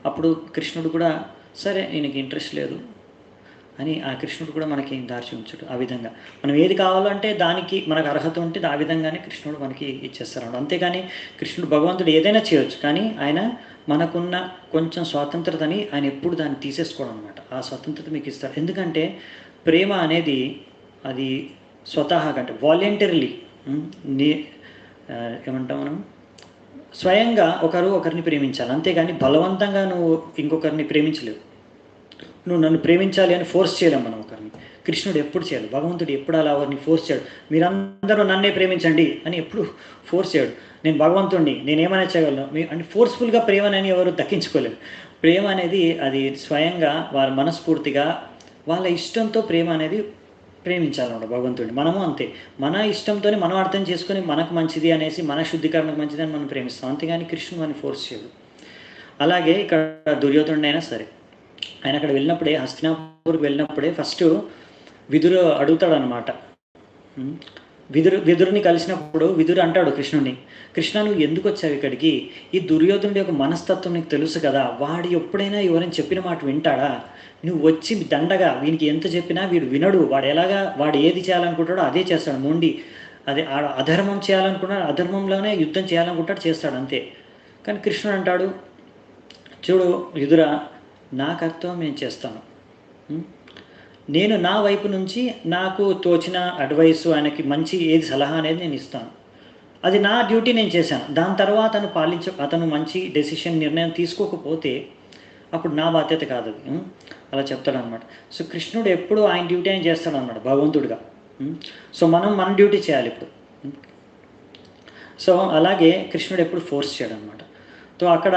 Speaker 1: అప్పుడు కృష్ణుడు కూడా సరే ఈయనకి ఇంట్రెస్ట్ లేదు అని ఆ కృష్ణుడు కూడా మనకి దారి చూపించడు. ఆ విధంగా మనం ఏది కావాలంటే దానికి మనకు అర్హత ఉంటే ఆ విధంగానే కృష్ణుడు మనకి ఇచ్చేస్తాడు. అంతేగాని కృష్ణుడు భగవంతుడు ఏదైనా చేయవచ్చు, కానీ ఆయన మనకున్న కొంచెం స్వాతంత్రతని ఆయన ఎప్పుడు దాన్ని తీసేసుకోవడం అనమాట. ఆ స్వతంత్రత మీకు ఇస్తాడు. ఎందుకంటే ప్రేమ అనేది అది స్వతహాగా, అంటే వాలంటరీలీ, ఏమంటాం మనం, స్వయంగా ఒకరిని ప్రేమించాలి, అంతేగాని బలవంతంగా నువ్వు ఇంకొకరిని ప్రేమించలేవు. నువ్వు నన్ను ప్రేమించాలి అని ఫోర్స్ చేయలేం మనం ఒకరిని. కృష్ణుడు ఎప్పుడు చేయాలి, భగవంతుడు ఎప్పుడు అలా ఎవరిని ఫోర్స్ చేయడు. మీరందరూ నన్నే ప్రేమించండి అని ఎప్పుడు ఫోర్స్ చేయడు. నేను భగవంతుడిని, నేనేమైనా చేయగలను అంటే ఫోర్స్ఫుల్గా ప్రేమని ఎవరు దక్కించుకోలేరు. ప్రేమ అనేది అది స్వయంగా వాళ్ళ మనస్ఫూర్తిగా వాళ్ళ ఇష్టంతో ప్రేమ అనేది ప్రేమించాలన్నమాట భగవంతుడిని. మనము అంతే, మన ఇష్టంతోనే మనం అర్థం చేసుకొని మనకు మంచిది అనేసి, మన శుద్ధీకరణకు మంచిది అని మనం ప్రేమిస్తాం, అంతేగాని కృష్ణుడు అని ఫోర్స్ చేయడు. అలాగే ఇక్కడ దుర్యోధనుడైనా సరే, ఆయన అక్కడ వెళ్ళినప్పుడే, హస్తినాపూర్కి వెళ్ళినప్పుడే ఫస్ట్ విదురు అడుగుతాడు అనమాట. విదురుని కలిసినప్పుడు విదురు అంటాడు కృష్ణుడిని, కృష్ణ నువ్వు ఎందుకు వచ్చావు ఇక్కడికి? ఈ దుర్యోధనుడి యొక్క మనస్తత్వం నీకు తెలుసు కదా, వాడు ఎప్పుడైనా ఎవరైనా చెప్పిన మాట వింటాడా? నువ్వు వచ్చి దండగా వీనికి ఎంత చెప్పినా వీడు వినడు. వాడు ఏది చేయాలనుకుంటాడో అదే చేస్తాడు, మొండి. అదే అధర్మం చేయాలనుకుంటాడు, అధర్మంలోనే యుద్ధం చేయాలనుకుంటాడు, చేస్తాడు అంతే. కానీ కృష్ణుడు అంటాడు, చూడు విదురా, నా కర్తవ్యం నేను చేస్తాను, నేను నా వైపు నుంచి నాకు తోచిన అడ్వైస్, ఆయనకి మంచి ఏది సలహా అనేది నేను ఇస్తాను, అది నా డ్యూటీ నేను చేశాను. దాని తర్వాత అతను మంచి నిర్ణయం తీసుకోకపోతే అప్పుడు నా బాధ్యత కాదు అది, అలా చెప్తాడు అనమాట. సో కృష్ణుడు ఎప్పుడు ఆయన డ్యూటీ ఆయన చేస్తాడు అనమాట భగవంతుడిగా. సో మనం మన డ్యూటీ చేయాలి ఇప్పుడు. సో అలాగే కృష్ణుడు ఎప్పుడు ఫోర్స్ చేయడు అనమాట. సో అక్కడ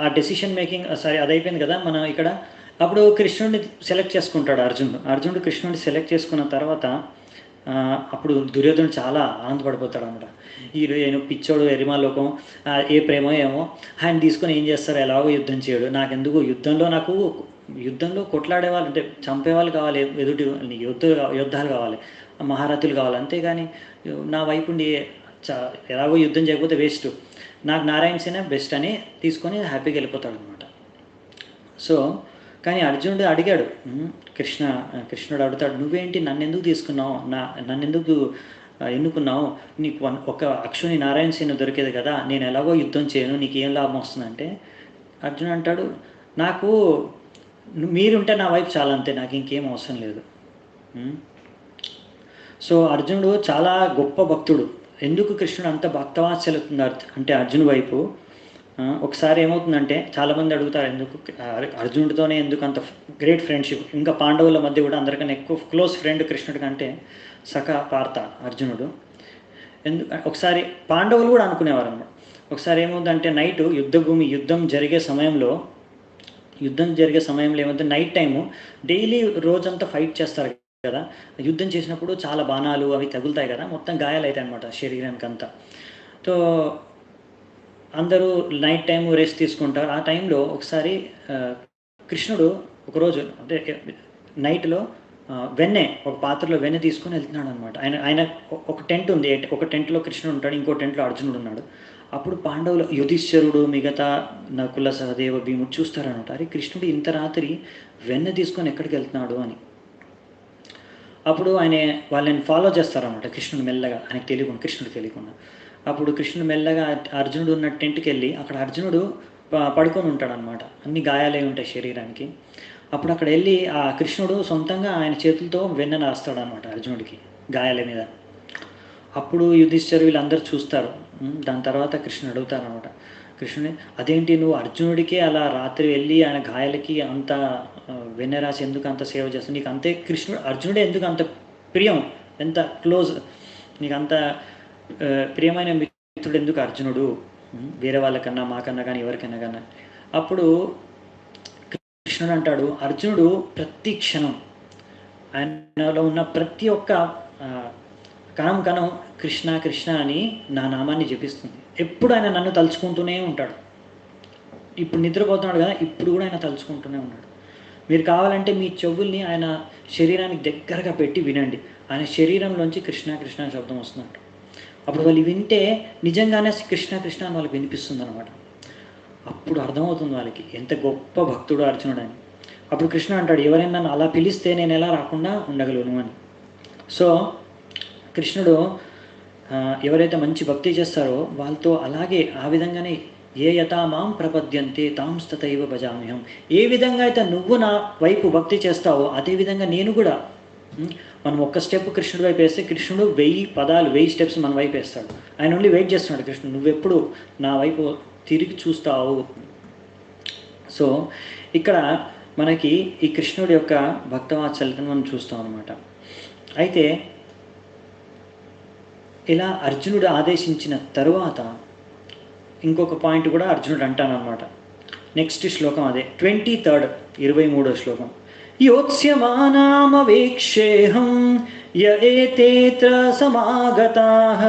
Speaker 1: ఆ డెసిషన్ మేకింగ్ సరే అది అయిపోయింది కదా. మనం ఇక్కడ అప్పుడు కృష్ణుడిని సెలెక్ట్ చేసుకుంటాడు అర్జునుడు కృష్ణుడిని సెలెక్ట్ చేసుకున్న తర్వాత అప్పుడు దుర్యోధనుడు చాలా ఆనందపడిపోతాడు అనమాట. ఈయన పిచ్చోడు, ఎరిమాలోకం, ఏ ప్రేమో ఏమో, ఆయన తీసుకొని ఏం చేస్తారు, ఎలాగో యుద్ధం చేయడు, నాకెందుకు యుద్ధంలో కొట్లాడే వాళ్ళు అంటే చంపేవాళ్ళు కావాలి, ఎదుటి యుద్ధాలు కావాలి, మహారథులు కావాలి, అంతేగాని నా వైపు ఉండి ఎలాగో యుద్ధం చేయకపోతే వేస్ట్, నాకు నారాయణ సేన బెస్ట్ అని తీసుకొని హ్యాపీగా వెళ్ళిపోతాడు అనమాట. సో కానీ అర్జునుడు అడిగాడు, కృష్ణుడు అడుగుతాడు, నువ్వేంటి నన్ను ఎందుకు తీసుకున్నావు, నన్ను ఎందుకు ఎన్నుకున్నావు, నీకు ఒక అక్షుని నారాయణ సేన దొరికేది కదా, నేను ఎలాగో యుద్ధం చేయను, నీకు ఏం లాభం వస్తుందంటే అర్జునుడు అంటాడు, నాకు మీరుంటే నా వైపు చాలా, అంతే, నాకు ఇంకేం అవసరం లేదు. సో అర్జునుడు చాలా గొప్ప భక్తుడు. ఎందుకు కృష్ణుడు అంత భక్తవాత్సల్యతుంది అంటే అర్జును వైపు, ఒకసారి ఏమవుతుందంటే చాలామంది అడుగుతారు, ఎందుకు అర్జునుడితోనే ఎందుకు అంత గ్రేట్ ఫ్రెండ్షిప్, ఇంకా పాండవుల మధ్య కూడా అందరికన్నా ఎక్కువ క్లోజ్ ఫ్రెండ్ కృష్ణుడి కంటే సఖ పార్థ అర్జునుడు. ఒకసారి పాండవులు కూడా అనుకునేవారు అన్నమాట. ఒకసారి ఏమవుతుందంటే నైట్ యుద్ధం జరిగే సమయంలో ఏమవుతుంది, నైట్ టైము డైలీ రోజంతా ఫైట్ చేస్తారు కదా, యుద్ధం చేసినప్పుడు చాలా బాణాలు అవి తగులుతాయి కదా, మొత్తం గాయాలు అవుతాయి అనమాట శరీరానికి అంతా. సో అందరూ నైట్ టైం రెస్ట్ తీసుకుంటారు. ఆ టైంలో ఒకసారి కృష్ణుడు ఒకరోజు అంటే నైట్లో ఒక పాత్రలో వెన్నె తీసుకొని వెళ్తున్నాడు అనమాట. ఆయన ఒక టెంట్ ఉంది, ఒక టెంట్లో కృష్ణుడు ఉంటాడు, ఇంకో టెంట్లో అర్జునుడు ఉన్నాడు. అప్పుడు పాండవులు యుధిష్ఠిరుడు మిగతా నకుల సహదేవ భీముడు చూస్తారనమాట, అరే కృష్ణుడు ఇంత రాత్రి వెన్నె తీసుకొని ఎక్కడికి వెళ్తున్నాడు అని. అప్పుడు వాళ్ళని ఫాలో చేస్తారనమాట కృష్ణుడు మెల్లగా, కృష్ణుడు తెలియకుండా. అప్పుడు కృష్ణుడు మెల్లగా అర్జునుడు ఉన్న టెంట్కి వెళ్ళి అక్కడ అర్జునుడు పడుకొని ఉంటాడు అనమాట, అన్ని గాయాలే ఉంటాయి శరీరానికి. అప్పుడు అక్కడ వెళ్ళి ఆ కృష్ణుడు సొంతంగా ఆయన చేతులతో వెన్నె రాస్తాడు అనమాట అర్జునుడికి గాయాల మీద. అప్పుడు యుధిష్ఠిరు వీళ్ళందరూ చూస్తారు. దాని తర్వాత కృష్ణుడు అడుగుతారనమాట, కృష్ణుని అదేంటి నువ్వు అర్జునుడికే అలా రాత్రి వెళ్ళి ఆయన గాయాలకి అంత వెన్నె రాసి ఎందుకు అంత సేవ చేస్తావు, నీకు అంతే అర్జునుడే ఎందుకు అంత ప్రియం, ఎంత క్లోజ్, నీకు అంత ప్రియమైన మిత్రుడు ఎందుకు అర్జునుడు, వేరే వాళ్ళకన్నా మాకన్నా కానీ ఎవరికన్నా కన్నా. అప్పుడు కృష్ణుడు అంటాడు, అర్జునుడు ప్రతి క్షణం ఆయనలో ఉన్న ప్రతి ఒక్క కణం కృష్ణ కృష్ణ అని నా నామాన్ని జపిస్తుంది. ఎప్పుడు ఆయన నన్ను తలుచుకుంటూనే ఉంటాడు. ఇప్పుడు నిద్రపోతున్నాడు కదా, ఇప్పుడు కూడా ఆయన తలుచుకుంటూనే ఉన్నాడు. మీరు కావాలంటే మీ చెవుల్ని ఆయన శరీరానికి దగ్గరగా పెట్టి వినండి, ఆయన శరీరంలోంచి కృష్ణ కృష్ణ శబ్దం వస్తుందంట. అప్పుడు వాళ్ళు వింటే నిజంగానే కృష్ణ కృష్ణ అని వాళ్ళకి వినిపిస్తుంది అనమాట. అప్పుడు అర్థమవుతుంది వాళ్ళకి ఎంత గొప్ప భక్తుడు అర్జునుడు అని. అప్పుడు కృష్ణ అంటాడు, ఎవరైనా నన్ను అలా పిలిస్తే నేను ఎలా రాకుండా ఉండగలను అని. సో కృష్ణుడు ఎవరైతే మంచి భక్తి చేస్తారో వాళ్ళతో అలాగే ఆ విధంగానే ఏ యథా మాం ప్రపద్యంతే తాంస్తతైవ భజామ్యహం, ఏ విధంగా అయితే నువ్వు నా వైపు భక్తి చేస్తావో అదేవిధంగా నేను కూడా. మనం ఒక్క స్టెప్ కృష్ణుడి వైపు వేస్తే కృష్ణుడు 1000 స్టెప్స్ మన వైపు వేస్తాడు. ఆయన ఓన్లీ వెయిట్ చేస్తున్నాడు, కృష్ణుడు నువ్వెప్పుడు నా వైపు తిరిగి చూస్తావు. సో ఇక్కడ మనకి ఈ కృష్ణుడి యొక్క భక్తవాత్సల్యతను మనం చూస్తాం అనమాట. అయితే ఇలా అర్జునుడు ఆదేశించిన తరువాత ఇంకొక పాయింట్ కూడా అర్జునుడు అంటానమాట. నెక్స్ట్ శ్లోకం అదే 23rd 23వ శ్లోకం. యోత్స్యమానామవేక్షేహం య ఏతేత్ర సమాగతాః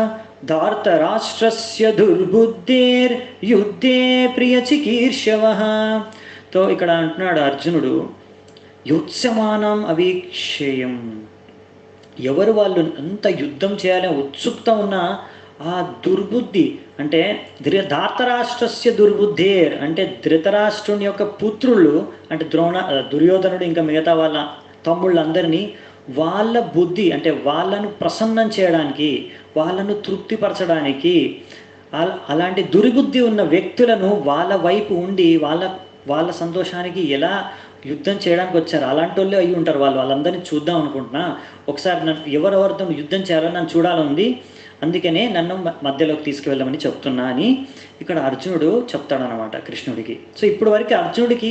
Speaker 1: ధార్తరాష్ట్రస్య దుర్బుద్ధేర్ యుద్ధే ప్రియచికీర్షవః. తో ఇక్కడ అంటున్నాడు అర్జునుడు, యోత్స్యమానం అవేక్షేయం, ఎవరు వాళ్ళు అంత యుద్ధం చేయాలని ఉత్సుకత ఉన్న ఆ దుర్బుద్ధి అంటే ధార్తరాష్ట్రస్య దుర్బుద్ధేర్ అంటే ధృతరాష్ట్రుని యొక్క పుత్రులు అంటే దుర్యోధనుడు ఇంకా మిగతా వాళ్ళ తమ్ముళ్ళందరినీ వాళ్ళ బుద్ధి అంటే వాళ్ళను ప్రసన్నం చేయడానికి, వాళ్ళను తృప్తిపరచడానికి, అలాంటి దుర్బుద్ధి ఉన్న వ్యక్తులను వాళ్ళ వైపు ఉండి వాళ్ళ సంతోషానికి ఎలా యుద్ధం చేయడానికి వచ్చారు, అలాంటి వాళ్ళే అయ్యి ఉంటారు వాళ్ళందరినీ చూద్దాం అనుకుంటున్నా. ఒకసారి ఎవరెవరితో యుద్ధం చేయాలని నన్ను చూడాలంది, అందుకనే నన్ను మధ్యలోకి తీసుకువెళ్ళమని చెప్తున్నా అని ఇక్కడ అర్జునుడు చెప్తాడనమాట కృష్ణుడికి. సో ఇప్పుడు వరకు అర్జునుడికి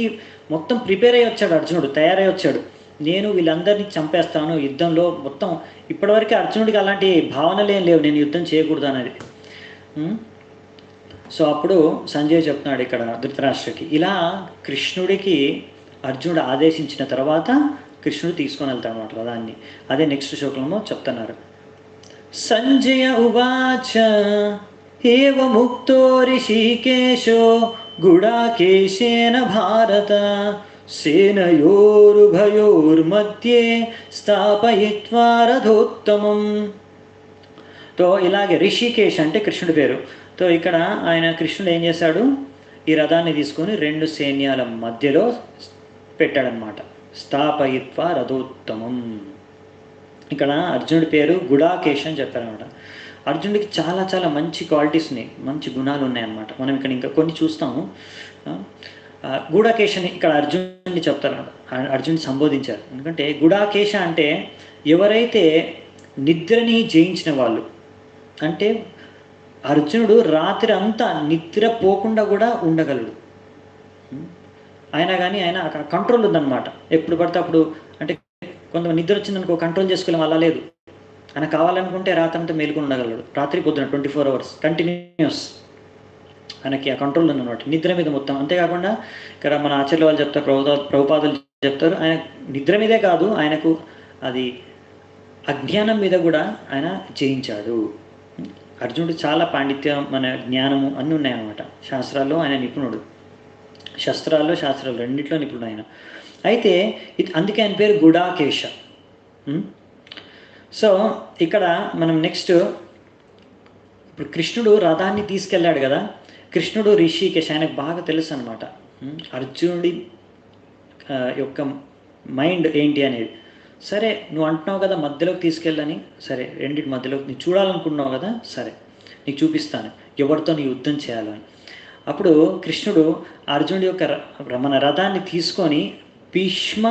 Speaker 1: మొత్తం ప్రిపేర్ అయ్యి వచ్చాడు, అర్జునుడు తయారై వచ్చాడు, నేను వీళ్ళందరినీ చంపేస్తాను యుద్ధంలో. మొత్తం ఇప్పటివరకు అర్జునుడికి అలాంటి భావనలు ఏం లేవు, నేను యుద్ధం చేయకూడదు అనేది. సో అప్పుడు సంజయ్ చెప్తున్నాడు ఇక్కడ ధృతరాష్ట్రకి, ఇలా కృష్ణుడికి అర్జునుడు ఆదేశించిన తర్వాత కృష్ణుడు తీసుకొని వెళ్తాడు అన్నమాట రథాన్ని. అదే నెక్స్ట్ శ్లోకంలో చెప్తున్నారు. సంజయ ఉవాచ ఏవముక్తో ఋషికేశో గుడాకేశేన భారత సేనయోరుభయోర్మధ్యే స్థాపయిత్వా రథోత్తమం. తో ఇలాగే రిషికేశ్ అంటే కృష్ణుడి పేరు. తో ఇక్కడ ఆయన కృష్ణుడు ఏం చేశాడు, ఈ రథాన్ని తీసుకొని 2 సైన్యాల మధ్యలో పెట్టాడనమాట. స్థాపయిత్వా రథోత్తమం. ఇక్కడ అర్జునుడి పేరు గుడాకేశ్ అని చెప్పారనమాట. అర్జునుడికి చాలా చాలా మంచి క్వాలిటీస్ ఉన్నాయి, మంచి గుణాలు ఉన్నాయన్నమాట. మనం ఇక్కడ ఇంకా కొన్ని చూస్తాము. గుడాకేశ్ అని ఇక్కడ అర్జునుడిని చెప్తారన్నమాట, అర్జునుడిని సంబోధించారు. ఎందుకంటే గుడాకేశ అంటే ఎవరైతే నిద్రని జయించిన వాళ్ళు. అంటే అర్జునుడు రాత్రి అంతా నిద్ర పోకుండా కూడా ఉండగలడు. అయినా కానీ ఆయన కంట్రోల్ ఉందన్నమాట. ఎప్పుడు పడితే అప్పుడు, అంటే కొంతమంది నిద్ర వచ్చిందనుకో కంట్రోల్ చేసుకోలేం, అలా లేదు. ఆయన కావాలనుకుంటే రాత్రంతా మేలుకొని ఉండగలడు, రాత్రి పొద్దున 24 hours కంటిన్యూస్ ఆయనకి ఆ కంట్రోల్ ఉందన్నమాట నిద్ర మీద మొత్తం. అంతేకాకుండా ఇక్కడ మన ఆచార్యుల వాళ్ళు చెప్తారు, ప్రభుపాదులు చెప్తారు, ఆయన నిద్ర మీదే కాదు, ఆయనకు అది అజ్ఞానం మీద కూడా ఆయన జయించాడు. అర్జునుడు చాలా పాండిత్యం, మన జ్ఞానము అన్నీ ఉన్నాయన్నమాట. శాస్త్రాల్లో ఆయన నిపుణుడు, శాస్త్రాలు రెండిట్లో నిపుణుడు ఆయన. అయితే అందుకే ఆయన పేరు గుడాకేశ. సో ఇక్కడ మనం నెక్స్ట్, ఇప్పుడు కృష్ణుడు రథాన్ని తీసుకెళ్ళాడు కదా, కృష్ణుడు రిషికేశ్, ఆయనకు బాగా తెలుసు అనమాట అర్జునుడి యొక్క మైండ్ ఏంటి అనేది. సరే నువ్వు అంటున్నావు కదా మధ్యలోకి తీసుకెళ్ళని, సరే రెండింటి మధ్యలోకి నీకు చూడాలనుకుంటున్నావు కదా, సరే నీకు చూపిస్తాను ఎవరితో నీ యుద్ధం చేయాలని. అప్పుడు కృష్ణుడు అర్జునుడి యొక్క మన రథాన్ని తీసుకొని భీష్మ,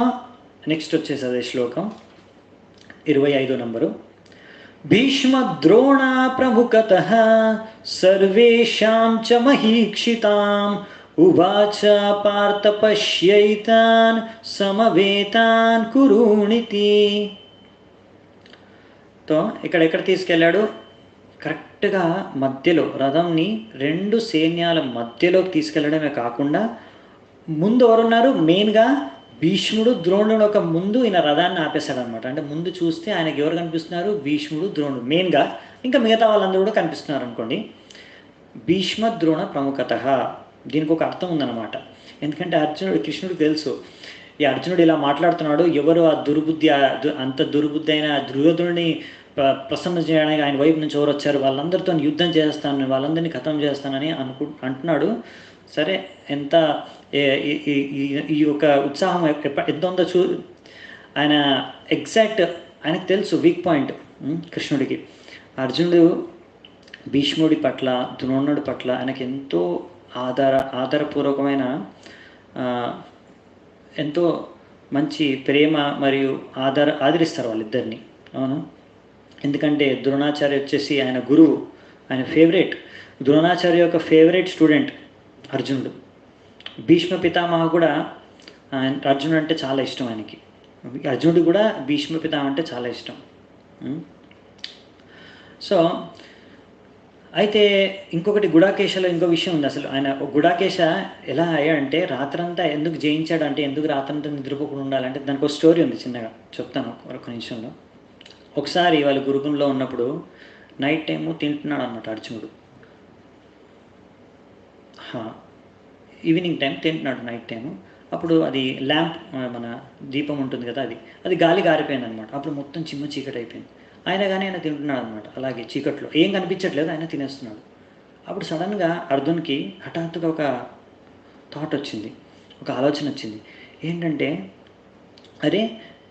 Speaker 1: నెక్స్ట్ వచ్చేసి అదే శ్లోకం 25 నంబరు. భీష్మ ద్రోణ ప్రముఖతః సర్వేషాం చ మహీక్షితాం ఉవాచ పార్థ పశ్యైతాన్ సమవేతాన్ కురుణితి. తో ఎక్కడ తీసుకెళ్ళాడు, కరెక్ట్గా మధ్యలో రథంని 2 సైన్యాల మధ్యలోకి తీసుకెళ్ళడమే కాకుండా ముందు ఎవరున్నారు, మెయిన్గా భీష్ముడు ద్రోణుడు ఒక ముందు ఈయన రథాన్ని ఆపేశాడు అనమాట. అంటే ముందు చూస్తే ఆయనకి ఎవరు కనిపిస్తున్నారు, భీష్ముడు ద్రోణుడు మెయిన్గా, ఇంకా మిగతా వాళ్ళందరూ కూడా కనిపిస్తున్నారు అనుకోండి. భీష్మ ద్రోణ ప్రముఖత, దీనికి ఒక అర్థం ఉందన్నమాట. ఎందుకంటే కృష్ణుడికి తెలుసు ఈ అర్జునుడు ఇలా మాట్లాడుతున్నాడు, ఎవరు ఆ దుర్బుద్ధి, అంత దుర్బుద్ధి అయిన దుర్యోధనుడిని ప్రసన్న చేయడానికి ఆయన వైపు నుంచి ఎవరు వచ్చారు, వాళ్ళందరితో యుద్ధం చేస్తాను, వాళ్ళందరినీ ఖతం చేస్తానని అంటున్నాడు. సరే ఎంత ఈ యొక్క ఉత్సాహం ఎంత ఉందో ఆయన ఎగ్జాక్ట్ ఆయనకు తెలుసు వీక్ పాయింట్ కృష్ణుడికి. అర్జునుడు భీష్ముడి పట్ల, ద్రోణుడి పట్ల ఆయనకి ఎంతో ఆధారపూర్వకమైన ఎంతో మంచి ప్రేమ మరియు ఆదరిస్తారు వాళ్ళిద్దరిని. అవును, ఎందుకంటే ద్రోణాచార్య వచ్చేసి ఆయన గురువు, ఆయన ఫేవరెట్, ద్రోణాచార్య యొక్క ఫేవరెట్ స్టూడెంట్ అర్జునుడు. భీష్మ పితామహ కూడా అర్జునుడు అంటే చాలా ఇష్టం ఆయనకి. అర్జునుడు కూడా భీష్మ పితామహ అంటే చాలా ఇష్టం. సో అయితే ఇంకొకటి గుడాకేశలో ఇంకో విషయం ఉంది. అసలు ఆయన గుడాకేశ ఎలా అయ్యాడంటే, రాత్రంతా ఎందుకు జయించాడు అంటే, ఎందుకు రాత్రంతా నిద్రపోకుండా ఉండాలంటే దానికి ఒక స్టోరీ ఉంది, చిన్నగా చెప్తాను ఒక నిమిషంలో. ఒకసారి వాళ్ళు గురుకులంలో ఉన్నప్పుడు నైట్ టైము తింటున్నాడు అనమాట అర్జునుడు. ఈవినింగ్ టైం తింటున్నాడు, నైట్ టైము. అప్పుడు అది ల్యాంప్, మన దీపం ఉంటుంది కదా, అది గాలి గారిపోయింది అనమాట. అప్పుడు మొత్తం చిమ్మ చీకటి అయిపోయింది. అయినా కానీ ఆయన తింటున్నాడు అనమాట. అలాగే చీకట్లో ఏం కనిపించట్లేదు, ఆయన తినేస్తున్నాడు. అప్పుడు సడన్గా అర్జున్కి హఠాత్తుగా ఒక థాట్ వచ్చింది, ఒక ఆలోచన వచ్చింది. ఏంటంటే, అరే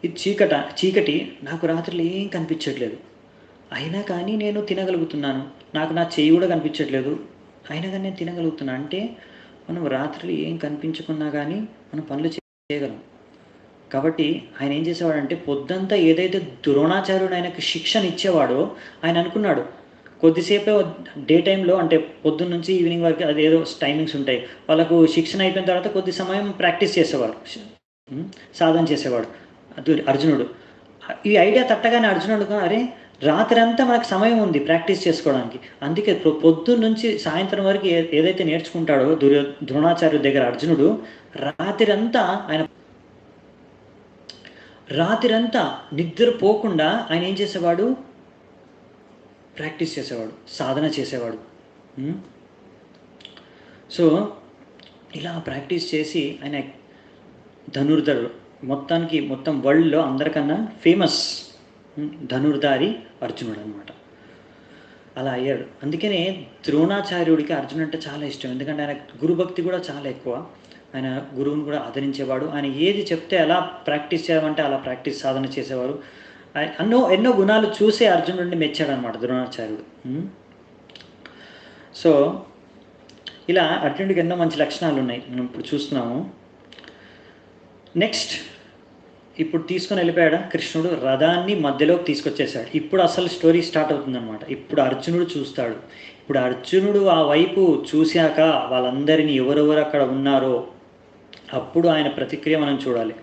Speaker 1: ఇది చీకటి, నాకు రాత్రిలో ఏం కనిపించట్లేదు, అయినా కానీ నేను తినగలుగుతున్నాను, నాకు నా చెయ్యి కూడా కనిపించట్లేదు, అయినా కానీ నేను తినగలుగుతున్నా అంటే మనం రాత్రి ఏం కనిపించకున్నా కానీ మనం పనులు చేయగలం. కాబట్టి ఆయన ఏం చేసేవాడంటే, పొద్దంతా ఏదైతే ద్రోణాచార్యుడు ఆయనకు శిక్షణ ఇచ్చేవాడో ఆయన అనుకున్నాడు, కొద్దిసేపే డే టైంలో, అంటే పొద్దున్న నుంచి ఈవినింగ్ వరకు అదేదో టైమింగ్స్ ఉంటాయి, వాళ్ళకు శిక్షణ అయిపోయిన తర్వాత కొద్ది సమయం ప్రాక్టీస్ చేసేవాడు, సాధన చేసేవాడు అర్జునుడు. ఈ ఐడియా తట్టగానే అర్జునుడు, అరే రాత్రి అంతా మనకు సమయం ఉంది ప్రాక్టీస్ చేసుకోవడానికి, అందుకే పొద్దున్న నుంచి సాయంత్రం వరకు ఏదైతే నేర్చుకుంటాడో ద్రోణాచార్యుడి దగ్గర అర్జునుడు, రాత్రంతా నిద్రపోకుండా ఆయన ఏం చేసేవాడు, ప్రాక్టీస్ చేసేవాడు, సాధన చేసేవాడు. సో ఇలా ప్రాక్టీస్ చేసి ఆయన ధనుర్ధరుడు, మొత్తం వరల్డ్లో అందరికన్నా ఫేమస్ ధనుర్ధారి అర్జునుడు అనమాట. అలా అయ్యాడు. అందుకనే ద్రోణాచార్యుడికి అర్జునుడు అంటే చాలా ఇష్టం. ఎందుకంటే ఆయన గురుభక్తి కూడా చాలా ఎక్కువ. ఆయన గురువుని కూడా ఆదరించేవాడు. ఆయన ఏది చెప్తే ఎలా ప్రాక్టీస్ చేయమంటే అలా ప్రాక్టీస్ సాధన చేసేవారు. ఎన్నో గుణాలు చూసే అర్జునుడిని మెచ్చాడనమాట ద్రోణాచార్యుడు. సో ఇలా అర్జునుడికి ఎన్నో మంచి లక్షణాలు ఉన్నాయి, మనం ఇప్పుడు చూస్తున్నాము. నెక్స్ట్ ఇప్పుడు తీసుకొని వెళ్ళిపోయాడు కృష్ణుడు, రథాన్ని మధ్యలోకి తీసుకొచ్చేసాడు. ఇప్పుడు అసలు స్టోరీ స్టార్ట్ అవుతుందన్నమాట. ఇప్పుడు అర్జునుడు చూస్తాడు. ఇప్పుడు అర్జునుడు ఆ వైపు చూశాక వాళ్ళందరినీ ఎవరెవరు అక్కడ ఉన్నారో అప్పుడు ఆయన ప్రతిక్రియ మనం చూడాలి.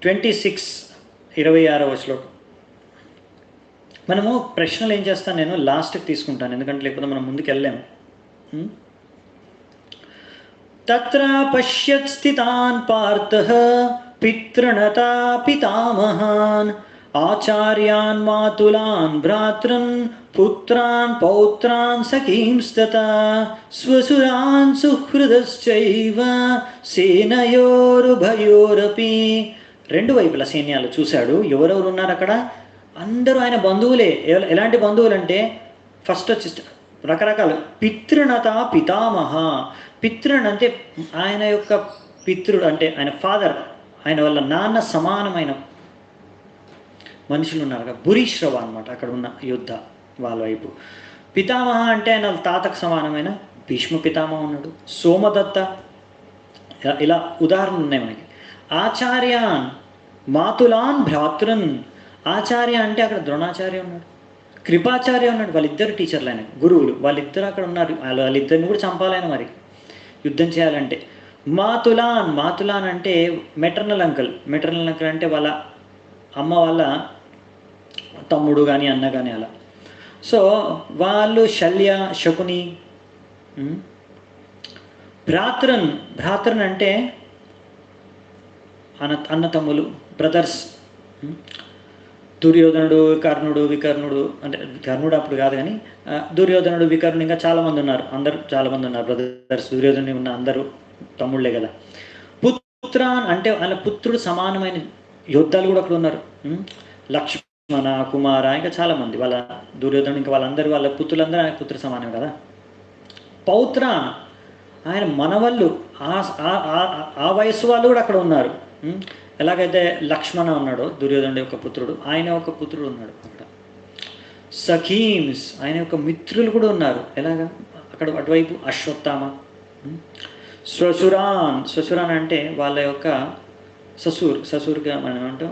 Speaker 1: 26 శ్లోకం. మనము ప్రశ్నలు ఏం చేస్తాను, నేను లాస్ట్కి తీసుకుంటాను, ఎందుకంటే లేకపోతే మనం ముందుకు వెళ్ళాము. తత్ర పశ్యత్ స్థితాన్ పార్థః పితృణతా పితామహాన్ ఆచార్యాన్ మాతులాన్ భ్రాతృన్ పుత్రాన్ పౌత్రాన్ సఖీంస్తతా స్వసురాన్ సుహృదశ్చైవ సేనయోరుభయోరపి. రెండు వైపుల సైన్యాలు చూశాడు. ఎవరెవరు ఉన్నారు అక్కడ? అందరూ ఆయన బంధువులే. ఎలాంటి బంధువులు అంటే ఫస్ట్ వచ్చి రకరకాల పితృణత పితామహ. పితృన్ అంటే ఆయన యొక్క పితృడు అంటే ఆయన ఫాదర్, ఆయన వాళ్ళ నాన్న సమానమైన మనుషులు ఉన్నారు. భూరిశ్రవ అనమాట అక్కడ ఉన్న యుద్ధ వాళ్ళ వైపు. పితామహ అంటే ఆయన తాతకు సమానమైన భీష్మ పితామహ ఉన్నాడు, సోమదత్త, ఇలా ఉదాహరణలు ఉన్నాయి మనకి. ఆచార్యాన్ మాతులాన్ భ్రాతృన్. ఆచార్య అంటే అక్కడ ద్రోణాచార్య ఉన్నాడు, కృపాచార్య ఉన్నాడు. వాళ్ళిద్దరు టీచర్లు, ఆయన గురువులు, వాళ్ళిద్దరు అక్కడ ఉన్నారు. వాళ్ళిద్దరిని కూడా చంపాలని మరి యుద్ధం చేయాలంటే. మాతులాన్ అంటే మెటర్నల్ అంకుల్ అంటే వాళ్ళ అమ్మ వాళ్ళ తమ్ముడు కానీ అన్న కానీ అలా. సో వాళ్ళు శల్య, శకుని. భ్రాతృన్ అంటే అన్న తమ్ములు, బ్రదర్స్. దుర్యోధనుడు, కర్ణుడు, వికర్ణుడు, అంటే కర్ణుడు అప్పుడు కాదు కానీ దుర్యోధనుడు, వికర్ణుడు, ఇంకా చాలామంది ఉన్నారు. చాలామంది ఉన్నారు బ్రదర్స్. దుర్యోధనుడు ఉన్న అందరూ తమ్ముళ్ళే కదా. పుత్రాన్ అంటే వాళ్ళ పుత్రుడు సమానమైన యోద్ధాలు కూడా అక్కడ ఉన్నారు. లక్ష్మణ, కుమార, ఇంకా చాలామంది వాళ్ళ దుర్యోధనుడు, ఇంకా వాళ్ళందరూ వాళ్ళ పుత్రులందరూ ఆయన పుత్ర సమానం కదా. పౌత్రాన్ ఆయన మనవళ్ళు, ఆ వయస్సు వాళ్ళు కూడా అక్కడ ఉన్నారు. ఎలాగైతే లక్ష్మణ ఉన్నాడో దుర్యోధనుడి యొక్క పుత్రుడు, ఆయన ఒక పుత్రుడు ఉన్నాడు అక్కడ. సఖీమ్స్ ఆయన యొక్క మిత్రులు కూడా ఉన్నారు. ఎలాగా అక్కడ అటువైపు అశ్వత్థామ. శ్వశురాన్ అంటే వాళ్ళ యొక్క ససూర్గా మనం ఏమంటాం,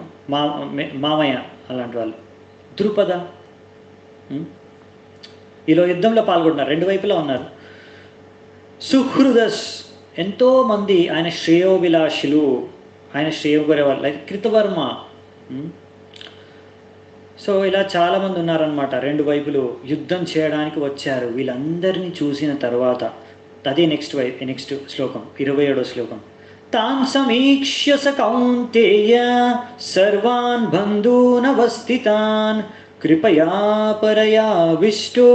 Speaker 1: మామయ్య అలాంటి వాళ్ళు. ద్రుపద ఇలా యుద్ధంలో పాల్గొంటున్నారు, రెండు వైపులా ఉన్నారు. సుహృదస్ ఎంతోమంది ఆయన శ్రేయోభిలాషులు, ఆయన శ్రేయోగరే వాళ్ళు, లైక్ కృతవర్మ. సో ఇలా చాలామంది ఉన్నారనమాట. రెండు వైపులు యుద్ధం చేయడానికి వచ్చారు. వీళ్ళందరినీ చూసిన తర్వాత అదే నెక్స్ట్ శ్లోకం 27వ శ్లోకం. తాన్ సమీక్ష్య స కౌంతేయ సర్వాన్ బంధూనవస్థితాన్ కృపయా పరయా విష్టో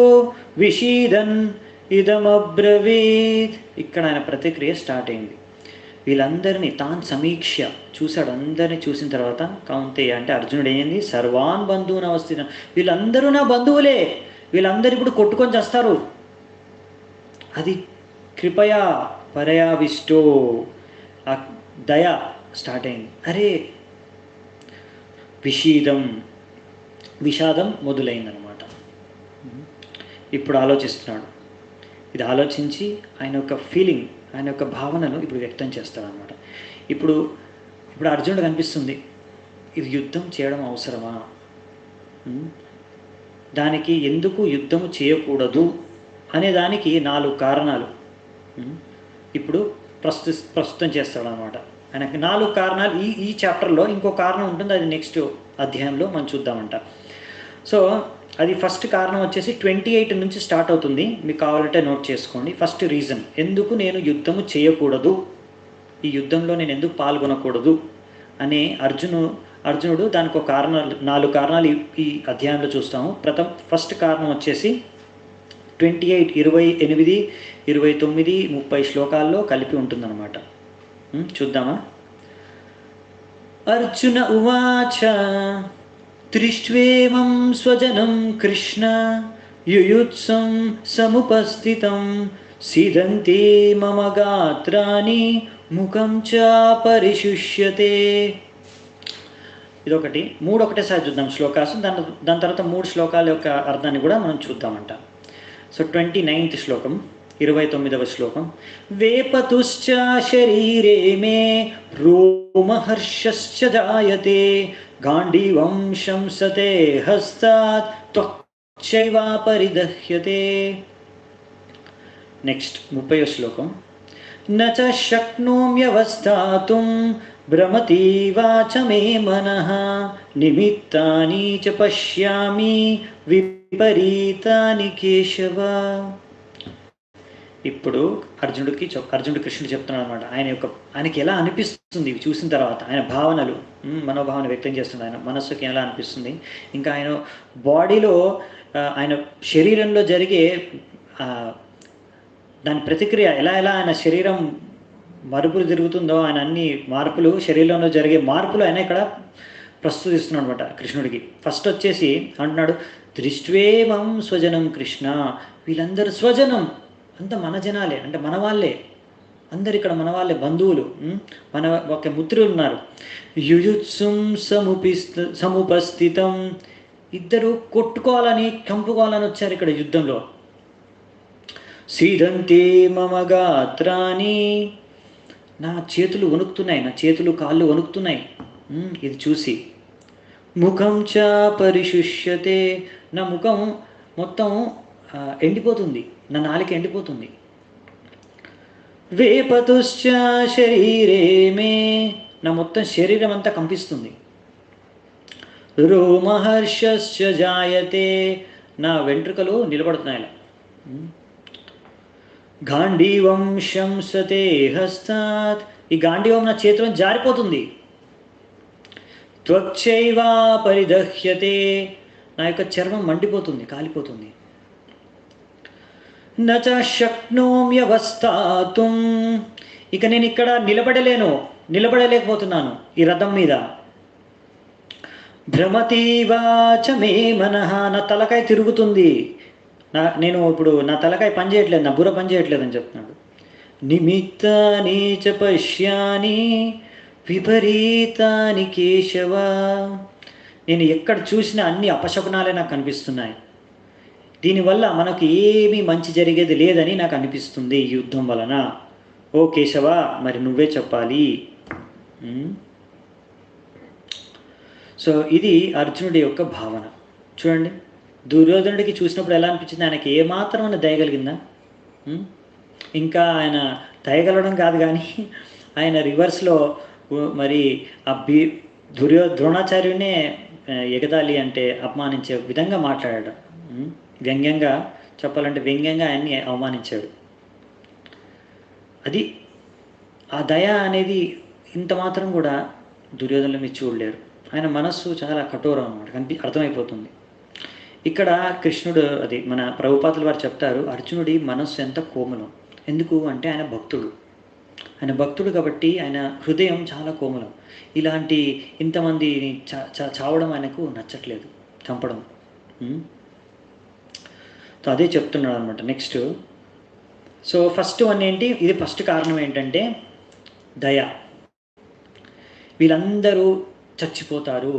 Speaker 1: విషీదన్ ఇదమబ్రవీత్. ఇక్కడ ఆయన ప్రతిక్రియ స్టార్ట్ అయింది. వీళ్ళందరినీ తాన్ సమీక్ష చూశాడు. అందరినీ చూసిన తర్వాత కౌంతేయ అంటే అర్జునుడు ఏంది, సర్వాన్ బంధువున అవస్థిత, వీళ్ళందరూ నా బంధువులే, వీళ్ళందరూ ఇప్పుడు కొట్టుకొని చేస్తారు. అది కృపయా పరయావిష్టో, ఆ దయ స్టార్ట్ అయింది. అరే విషాదం మొదలైందనమాట. ఇప్పుడు ఆలోచిస్తున్నాడు. ఇది ఆలోచించి ఆయన యొక్క ఫీలింగ్, ఆయన యొక్క భావనను ఇప్పుడు వ్యక్తం చేస్తాడనమాట. ఇప్పుడు అర్జునుడు కనిపిస్తుంది, ఇది యుద్ధం చేయడం అవసరమా, దానికి ఎందుకు యుద్ధము చేయకూడదు అనే దానికి 4 కారణాలు ఇప్పుడు ప్రస్తుతం చేస్తాడనమాట. ఆయనకి 4 కారణాలు ఈ చాప్టర్లో. ఇంకో కారణం ఉంటుంది, అది నెక్స్ట్ అధ్యాయంలో మనం చూద్దామంట. సో అది ఫస్ట్ కారణం వచ్చేసి 28 నుంచి స్టార్ట్ అవుతుంది. మీకు కావాలంటే నోట్ చేసుకోండి. ఫస్ట్ రీజన్, ఎందుకు నేను యుద్ధము చేయకూడదు, ఈ యుద్ధంలో నేను ఎందుకు పాల్గొనకూడదు అనే అర్జునుడు దానికి ఒక కారణాలు, 4 కారణాలు ఈ అధ్యాయంలో చూస్తాము. ఫస్ట్ కారణం వచ్చేసి 28, 28, 29, 30 శ్లోకాల్లో కలిపి ఉంటుందన్నమాట. చూద్దామా? అర్జున ఉవాచ దృష్ట్వేమం స్వజనం కృష్ణ యుయుత్సం సముపస్థితం సిదంతే మమ గాత్రాని ముఖం చ పరిశుష్యతే. ఇదొకటి. మూడు ఒకటేసారి చూద్దాం శ్లోకాసు. దాని తర్వాత 3 శ్లోకాల యొక్క అర్థాన్ని కూడా మనం చూద్దామంట. సో 29th శ్లోకం, 29వ శ్లోకం. వేపతుశ్చ శరీరే మే రోమహర్షశ్చ జాయతే గాంధీవం శంసతే హస్తాత్ త్వచ్చైవా పరిదహ్యతే. నెక్స్ట్ 30వ శ్లోకం. నచ శక్నోమ్యవస్థాతుం భ్రమతీవాచ మే మనః నిమిత్తాని చ పశ్యామి విపరీతాని కేశవ. ఇప్పుడు అర్జునుడు కృష్ణుడు చెప్తున్నాడు అనమాట. ఆయనకి ఎలా అనిపిస్తుంది ఇవి చూసిన తర్వాత, ఆయన భావనలు, మనోభావన వ్యక్తం చేస్తుంది. ఆయన మనస్సుకి ఎలా అనిపిస్తుంది, ఇంకా ఆయన బాడీలో, ఆయన శరీరంలో జరిగే దాని ప్రతిక్రియ ఎలా ఆయన శరీరం మరుపులు తిరుగుతుందో, ఆయన అన్ని మార్పులు, శరీరంలో జరిగే మార్పులు ఆయన ఇక్కడ ప్రస్తుతిస్తున్నాడు అనమాట కృష్ణుడికి. ఫస్ట్ వచ్చేసి అంటున్నాడు, దృష్ట్వేమం స్వజనం కృష్ణ. వీళ్ళందరూ స్వజనం, అంత మన జనాలే, అంటే మన వాళ్ళే, అందరు ఇక్కడ మన వాళ్ళే, బంధువులు, మన ఒక మిత్రులు ఉన్నారు. యుయుత్సుం సముపస్థితం. ఇద్దరు కొట్టుకోవాలని, చంపుకోవాలని వచ్చారు ఇక్కడ యుద్ధంలో. సీదంతే మమ గాత్రాని. నా చేతులు వణుకుతున్నాయి, నా చేతులు కాళ్ళు వణుకుతున్నాయి ఇది చూసి. ముఖం చ పరిశుష్యతే. నా ముఖం మొత్తం ఎండిపోతుంది, నా నాలిక ఎండిపోతుంది. వేపతుశ్చ శరీరే మే. నా మొత్తం శరీరం అంతా కంపిస్తుంది. రోమహర్షశ్చ జాయతే. నా వెంట్రుకలు నిలబడుతున్నాయి ఇలా. గాంధీవం శంసతే హస్తాత్. ఈ గాంధీవం నా చేతిలో జారిపోతుంది. త్వచ్చైవా పరిదహ్యతే. నా యొక్క చర్మం మండిపోతుంది, కాలిపోతుంది. నచ శక్నోమ్యవస్థాతుం. ఇక నేను ఇక్కడ నిలబడలేకపోతున్నాను ఈ రథం మీద. భ్రమతీవాచ మే మనః. నా తలకాయ తిరుగుతుంది, నేను ఇప్పుడు నా తలకాయ పని చేయట్లేదు, నా బుర్ర పని చేయట్లేదు అని చెప్తున్నాడు. నిమిత్తాని చ పశ్యాని విపరీతాని కేశవ. నేను ఎక్కడ చూసినా అన్ని అపశకునాలే నాకు కనిపిస్తున్నాయి. దీనివల్ల మనకు ఏమీ మంచి జరిగేది లేదని నాకు అనిపిస్తుంది ఈ యుద్ధం వలన. ఓ కేశవ, మరి నువ్వే చెప్పాలి. సో ఇది అర్జునుడి యొక్క భావన. చూడండి, దుర్యోధనుడికి చూసినప్పుడు ఎలా అనిపించింది, ఆయనకి ఏమాత్రం దయగలిగిందా? ఇంకా ఆయన దయగలడం కాదు కానీ ఆయన రివర్స్లో మరి ఆ ద్రోణాచార్యునే ఎగదాలి అంటే అపమానించే విధంగా మాట్లాడాడు. వ్యంగ్యంగా చెప్పాలంటే వ్యంగ్యంగా ఆయన్ని అవమానించాడు. అది ఆ దయ అనేది ఇంత మాత్రం కూడా దుర్యోధనులు మీరు చూడలేరు. ఆయన మనస్సు చాలా కఠోరం అన్నమాట, అర్థమైపోతుంది. ఇక్కడ కృష్ణుడు, అది మన ప్రభుపాదుల వారు చెప్తారు, అర్జునుడి మనస్సు ఎంత కోమలం. ఎందుకు అంటే ఆయన భక్తుడు కాబట్టి ఆయన హృదయం చాలా కోమలం. ఇలాంటి ఇంతమందిని చావడం ఆయనకు నచ్చట్లేదు, చంపడం. సో అదే చెప్తున్నాడు అనమాట. నెక్స్ట్, సో ఫస్ట్ వన్ ఏంటి, ఇది ఫస్ట్ కారణం ఏంటంటే దయ. వీళ్ళందరూ చచ్చిపోతారు,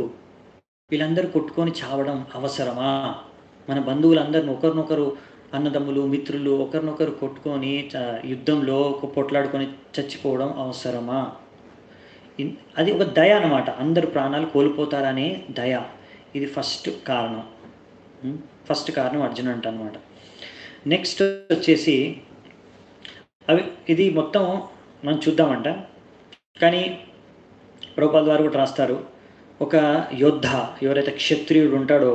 Speaker 1: వీళ్ళందరూ కొట్టుకొని చావడం అవసరమా? మన బంధువులందరిని ఒకరినొకరు, అన్నదమ్ములు, మిత్రులు ఒకరినొకరు కొట్టుకొని యుద్ధంలో పొట్లాడుకొని చచ్చిపోవడం అవసరమా? అది ఒక దయ అన్నమాట. అందరు ప్రాణాలు కోల్పోతారనే దయ. ఇది ఫస్ట్ కారణం అర్జున్ అంట అనమాట. నెక్స్ట్ వచ్చేసి ఇది మొత్తం మనం చూద్దామంట. కానీ ప్రభుపాద వారు కూడా రాస్తారు, ఒక యోద్ధ ఎవరైతే క్షత్రియుడు ఉంటాడో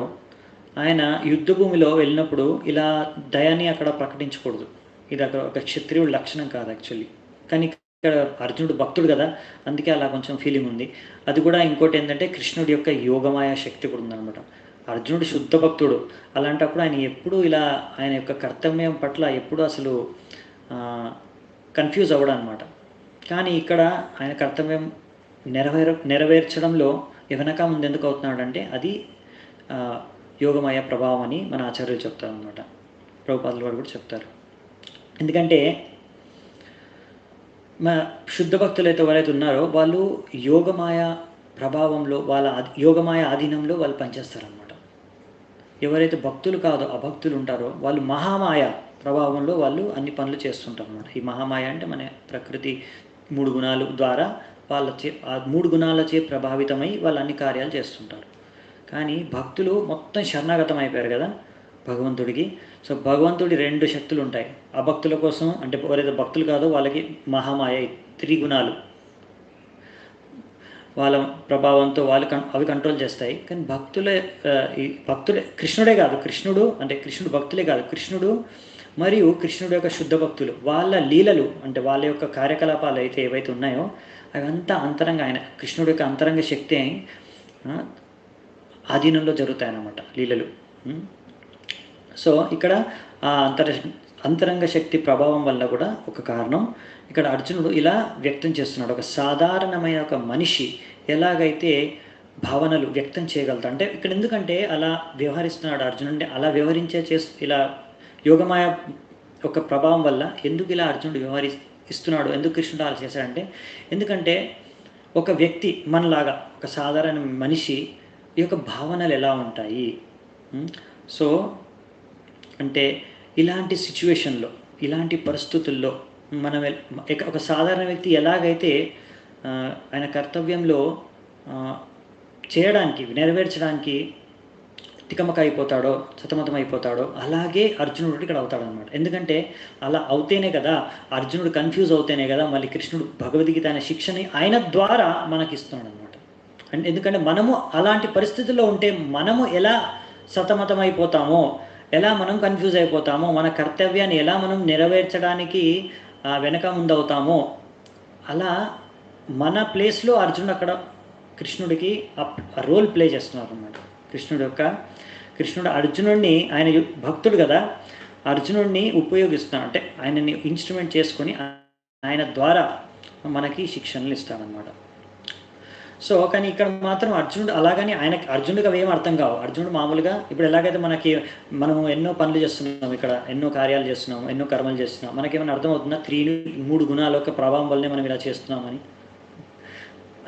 Speaker 1: ఆయన యుద్ధ భూమిలో వెళ్ళినప్పుడు ఇలా దయాన్ని అక్కడ ప్రకటించకూడదు. ఇది అక్కడ ఒక క్షత్రియుడి లక్షణం కాదు యాక్చువల్లీ. కానీ ఇక్కడ అర్జునుడు భక్తుడు కదా, అందుకే అలా కొంచెం ఫీలింగ్ ఉంది. అది కూడా ఇంకోటి ఏంటంటే కృష్ణుడి యొక్క యోగమాయ శక్తి కూడా ఉందన్నమాట. అర్జునుడు శుద్ధ భక్తుడు, అలాంటప్పుడు ఆయన ఎప్పుడూ ఇలా ఆయన యొక్క కర్తవ్యం పట్ల ఎప్పుడూ అసలు కన్ఫ్యూజ్ అవ్వడం అనమాట. కానీ ఇక్కడ ఆయన కర్తవ్యం నెరవేర్చడంలో వెనక ముందు ఎందుకు అవుతున్నాడంటే అది యోగమయ ప్రభావం అని మన ఆచార్యులు చెప్తారు అనమాట. ప్రభుపాదుల వారు కూడా చెప్తారు. ఎందుకంటే శుద్ధ భక్తులు అయితే ఎవరైతే ఉన్నారో వాళ్ళు యోగమాయ ప్రభావంలో యోగమాయ ఆధీనంలో వాళ్ళు పనిచేస్తారనమాట. ఎవరైతే భక్తులు కాదో అభక్తులు ఉంటారో వాళ్ళు మహామాయ ప్రభావంలో వాళ్ళు అన్ని పనులు చేస్తుంటారు అనమాట. ఈ మహామాయ అంటే మన ప్రకృతి 3 గుణాలు ద్వారా ఆ 3 గుణాలచే ప్రభావితమై వాళ్ళు అన్ని కార్యాలు చేస్తుంటారు. కానీ భక్తులు మొత్తం శరణాగతం అయిపోయారు కదా భగవంతుడికి. సో భగవంతుడి 2 శక్తులు ఉంటాయి. అభక్తుల కోసం అంటే ఎవరైతే భక్తులు కాదో వాళ్ళకి మహామాయ 3 గుణాలు వాళ్ళ ప్రభావంతో అవి కంట్రోల్ చేస్తాయి. కానీ భక్తుడే కృష్ణుడే కాదు, కృష్ణుడు భక్తులే కాదు, కృష్ణుడు మరియు కృష్ణుడు యొక్క శుద్ధ భక్తులు వాళ్ళ లీలలు అంటే వాళ్ళ యొక్క కార్యకలాపాలు అయితే ఏవైతే ఉన్నాయో అవంతా అంతరంగ కృష్ణుడి యొక్క అంతరంగ శక్తి ఆధీనంలో జరుగుతాయన్నమాట లీలలు. సో ఇక్కడ ఆ అంతరంగ శక్తి ప్రభావం వల్ల కూడా ఒక కారణం ఇక్కడ అర్జునుడు ఇలా వ్యక్తం చేస్తున్నాడు. ఒక సాధారణమైన ఒక మనిషి ఎలాగైతే భావనలు వ్యక్తం చేయగలుగుతాడు అంటే ఇక్కడ ఎందుకంటే అలా వ్యవహరిస్తున్నాడు అర్జునుడు. అలా ఇలా యోగమాయ ఒక ప్రభావం వల్ల ఎందుకు ఇలా అర్జునుడు ఇస్తున్నాడు, ఎందుకు కృష్ణుడు అలా చేశాడంటే ఎందుకంటే ఒక వ్యక్తి మనలాగా ఒక సాధారణ మనిషి ఈ యొక్క భావనలు ఎలా ఉంటాయి. సో అంటే ఇలాంటి సిచ్యువేషన్లో ఇలాంటి పరిస్థితుల్లో ఒక సాధారణ వ్యక్తి ఎలాగైతే ఆయన కర్తవ్యంలో నెరవేర్చడానికి తికమక అయిపోతాడో సతమతం అయిపోతాడో అలాగే అర్జునుడు ఇక్కడ అవుతాడనమాట. ఎందుకంటే అలా అవుతేనే కదా అర్జునుడు కన్ఫ్యూజ్ అవుతేనే కదా మళ్ళీ కృష్ణుడు భగవద్గీత అనే శిక్షని ఆయన ద్వారా మనకి ఇస్తున్నాడు అనమాట. అంటే ఎందుకంటే మనము అలాంటి పరిస్థితుల్లో ఉంటే మనము ఎలా సతమతం అయిపోతామో, ఎలా మనం కన్ఫ్యూజ్ అయిపోతామో, మన కర్తవ్యాన్ని ఎలా మనం నెరవేర్చడానికి వెనక ముందవుతామో అలా మన ప్లేస్లో అర్జునుడు అక్కడ కృష్ణుడికి రోల్ ప్లే చేస్తున్నారు అన్నమాట. కృష్ణుడు అర్జునుడిని ఆయన భక్తుడు కదా అర్జునుడిని ఉపయోగిస్తున్నాడు అంటే ఆయనని ఇన్స్ట్రుమెంట్ చేసుకొని ఆయన ద్వారా మనకి శిక్షణలు ఇస్తాడనమాట. సో కానీ ఇక్కడ మాత్రం అర్జునుడు అలాగని అర్జునుడికి అవి ఏం అర్థం కావు. అర్జునుడు మామూలుగా ఇప్పుడు ఎలాగైతే మనం ఎన్నో పనులు చేస్తున్నాం, ఇక్కడ ఎన్నో కార్యాలు చేస్తున్నాం, ఎన్నో కర్మలు చేస్తున్నాం, మనకేమైనా అర్థమవుతుందా 3 గుణాల యొక్క ప్రభావం వల్లనే మనం ఇలా చేస్తున్నామని?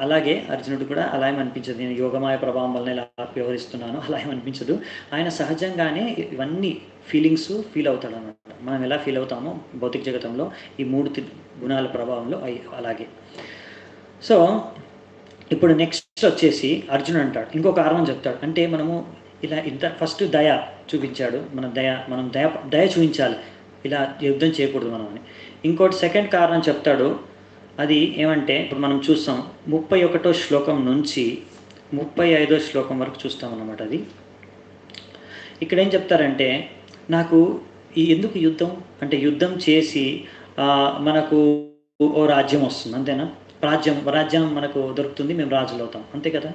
Speaker 1: అలాగే అర్జునుడు కూడా అలా ఏమనిపించదు, నేను యోగమాయ ప్రభావం వల్లనే ఇలా వ్యవహరిస్తున్నాను అలా ఏమనిపించదు. ఆయన సహజంగానే ఇవన్నీ ఫీలింగ్స్ ఫీల్ అవుతాడు అనమాట. మనం ఎలా ఫీల్ అవుతామో భౌతిక జగతంలో ఈ 3 గుణాల ప్రభావంలో అలాగే. సో ఇప్పుడు నెక్స్ట్ వచ్చేసి అర్జునుడు అంటాడు ఇంకో కారణం చెప్తాడు. అంటే మనము ఇలా ఫస్ట్ దయ చూపించాడు, మనం దయ చూపించాలి, ఇలా యుద్ధం చేయకూడదు మనం అని. ఇంకోటి సెకండ్ కారణం చెప్తాడు. అది ఏమంటే ఇప్పుడు మనం చూస్తాం 31వ శ్లోకం నుంచి 35వ శ్లోకం వరకు చూస్తాం అన్నమాట. అది ఇక్కడ ఏం చెప్తారంటే నాకు ఎందుకు యుద్ధం అంటే యుద్ధం చేసి మనకు ఓ రాజ్యం వస్తుంది అంతేనా, రాజ్యం మనకు దొరుకుతుంది, మేము రాజులు అవుతాం అంతే కదా.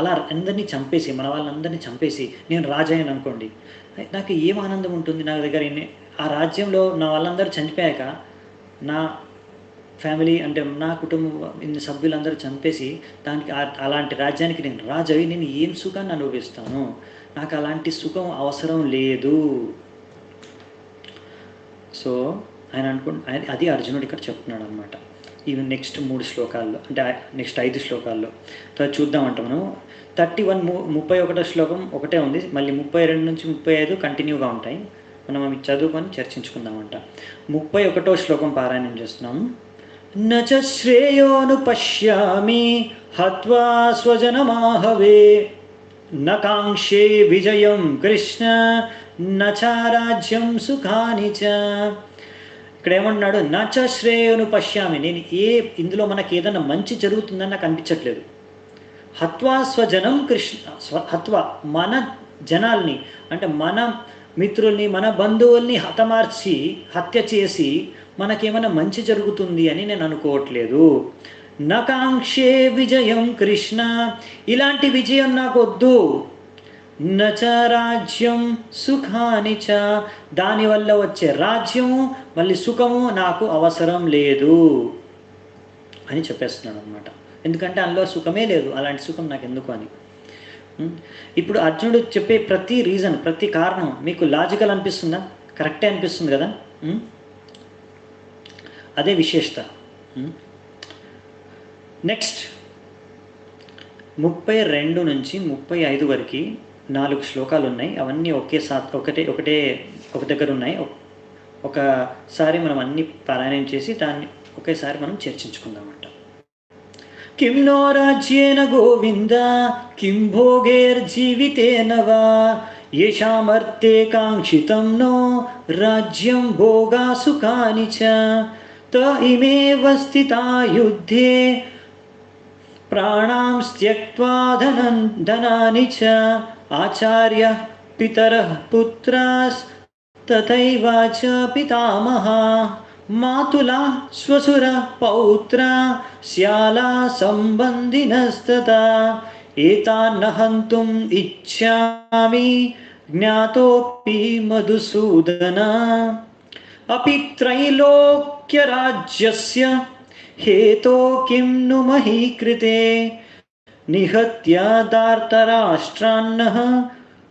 Speaker 1: అలా అందరినీ చంపేసి మన వాళ్ళందరినీ చంపేసి నేను రాజు అయ్యాను అనుకోండి, నాకు ఏం ఆనందం ఉంటుంది నా దగ్గర. ఆ రాజ్యంలో నా వాళ్ళందరూ చనిపోయాక నా ఫ్యామిలీ అంటే నా కుటుంబం సభ్యులందరూ చంపేసి అలాంటి రాజ్యానికి నేను రాజు అయ్యి నేను ఏం సుఖాన్ని అనుభవిస్తాను, నాకు అలాంటి సుఖం అవసరం లేదు. సో ఆయన అది అర్జునుడు ఇక్కడ చెప్తున్నాడు అనమాట. ఇవి నెక్స్ట్ 3 శ్లోకాల్లో అంటే నెక్స్ట్ 5 శ్లోకాల్లో చూద్దామంట. మనం 31వ శ్లోకం ఒకటే ఉంది, మళ్ళీ 32 నుంచి 35 కంటిన్యూగా ఉంటాయి. మనం అవి చదువుకొని చర్చించుకుందామంట. 31వ శ్లోకం పారాయణం చేస్తున్నాము. నచ శ్రేయోను పశ్యామి హత్వా స్వజనమాహవే నకాంక్షే విజయం కృష్ణ నచారాజ్యం సుఖాని చ. ఇక్కడ ఏమన్నాడు, నచ శ్రేయోను పశ్యామి, నేను ఇందులో మనకి ఏదైనా మంచి జరుగుతుందని నాకు అనిపించట్లేదు. హత్వా స్వజనం కృష్ణ, హత్వా మన జనాల్ని అంటే మన మిత్రుల్ని మన బంధువుల్ని హత్య చేసి మనకేమైనా మంచి జరుగుతుంది అని నేను అనుకోవట్లేదు. నకాంక్షే విజయం కృష్ణ, ఇలాంటి విజయం నాకు వద్దు. నచ రాజ్యం సుఖాని చ, దానివల్ల వచ్చే రాజ్యము మళ్ళీ సుఖము నాకు అవసరం లేదు. అని చెప్పేస్తున్నాడు అనమాట. ఎందుకంటే అందులో సుఖమే లేదు, అలాంటి సుఖం నాకు ఎందుకు అని. ఇప్పుడు అర్జునుడు చెప్పే ప్రతి రీజన్, ప్రతి కారణం మీకు లాజికల్ అనిపిస్తుందా? కరెక్టే అనిపిస్తుంది కదా. అదే విశేషత. నెక్స్ట్ 32 నుంచి 35 వరకు 4 శ్లోకాలు ఉన్నాయి. అవన్నీ ఒక దగ్గర ఉన్నాయి. ఒకసారి మనం అన్ని పారాయణం చేసి దాన్ని ఒకేసారి మనం చర్చించుకుందామంట. కిం నో రాజ్యేన గోవింద కిం భోగైర్జీవితేన వా యేషామర్తే కాంక్షితం నో రాజ్యం భోగా సుఖాని చ త ఇమేవ స్థితా యుద్ధే ప్రాణాం త్యక్త్వా ధనాని చ ఆచార్య పితరః పుత్రాస్ తథైవ చ పితామహా మాతులా శ్వశుర పౌత్ర శ్యాలా సంబంధినస్తతా ఏతాన్న హంతుం ఇచ్ఛామి జ్ఞాతోపి మధుసూదన అపి త్రైలోక్యరాజ్యస్య హేతో కిం ను మహీకృతే నిహత్య దార్తరాష్ట్రాన్నః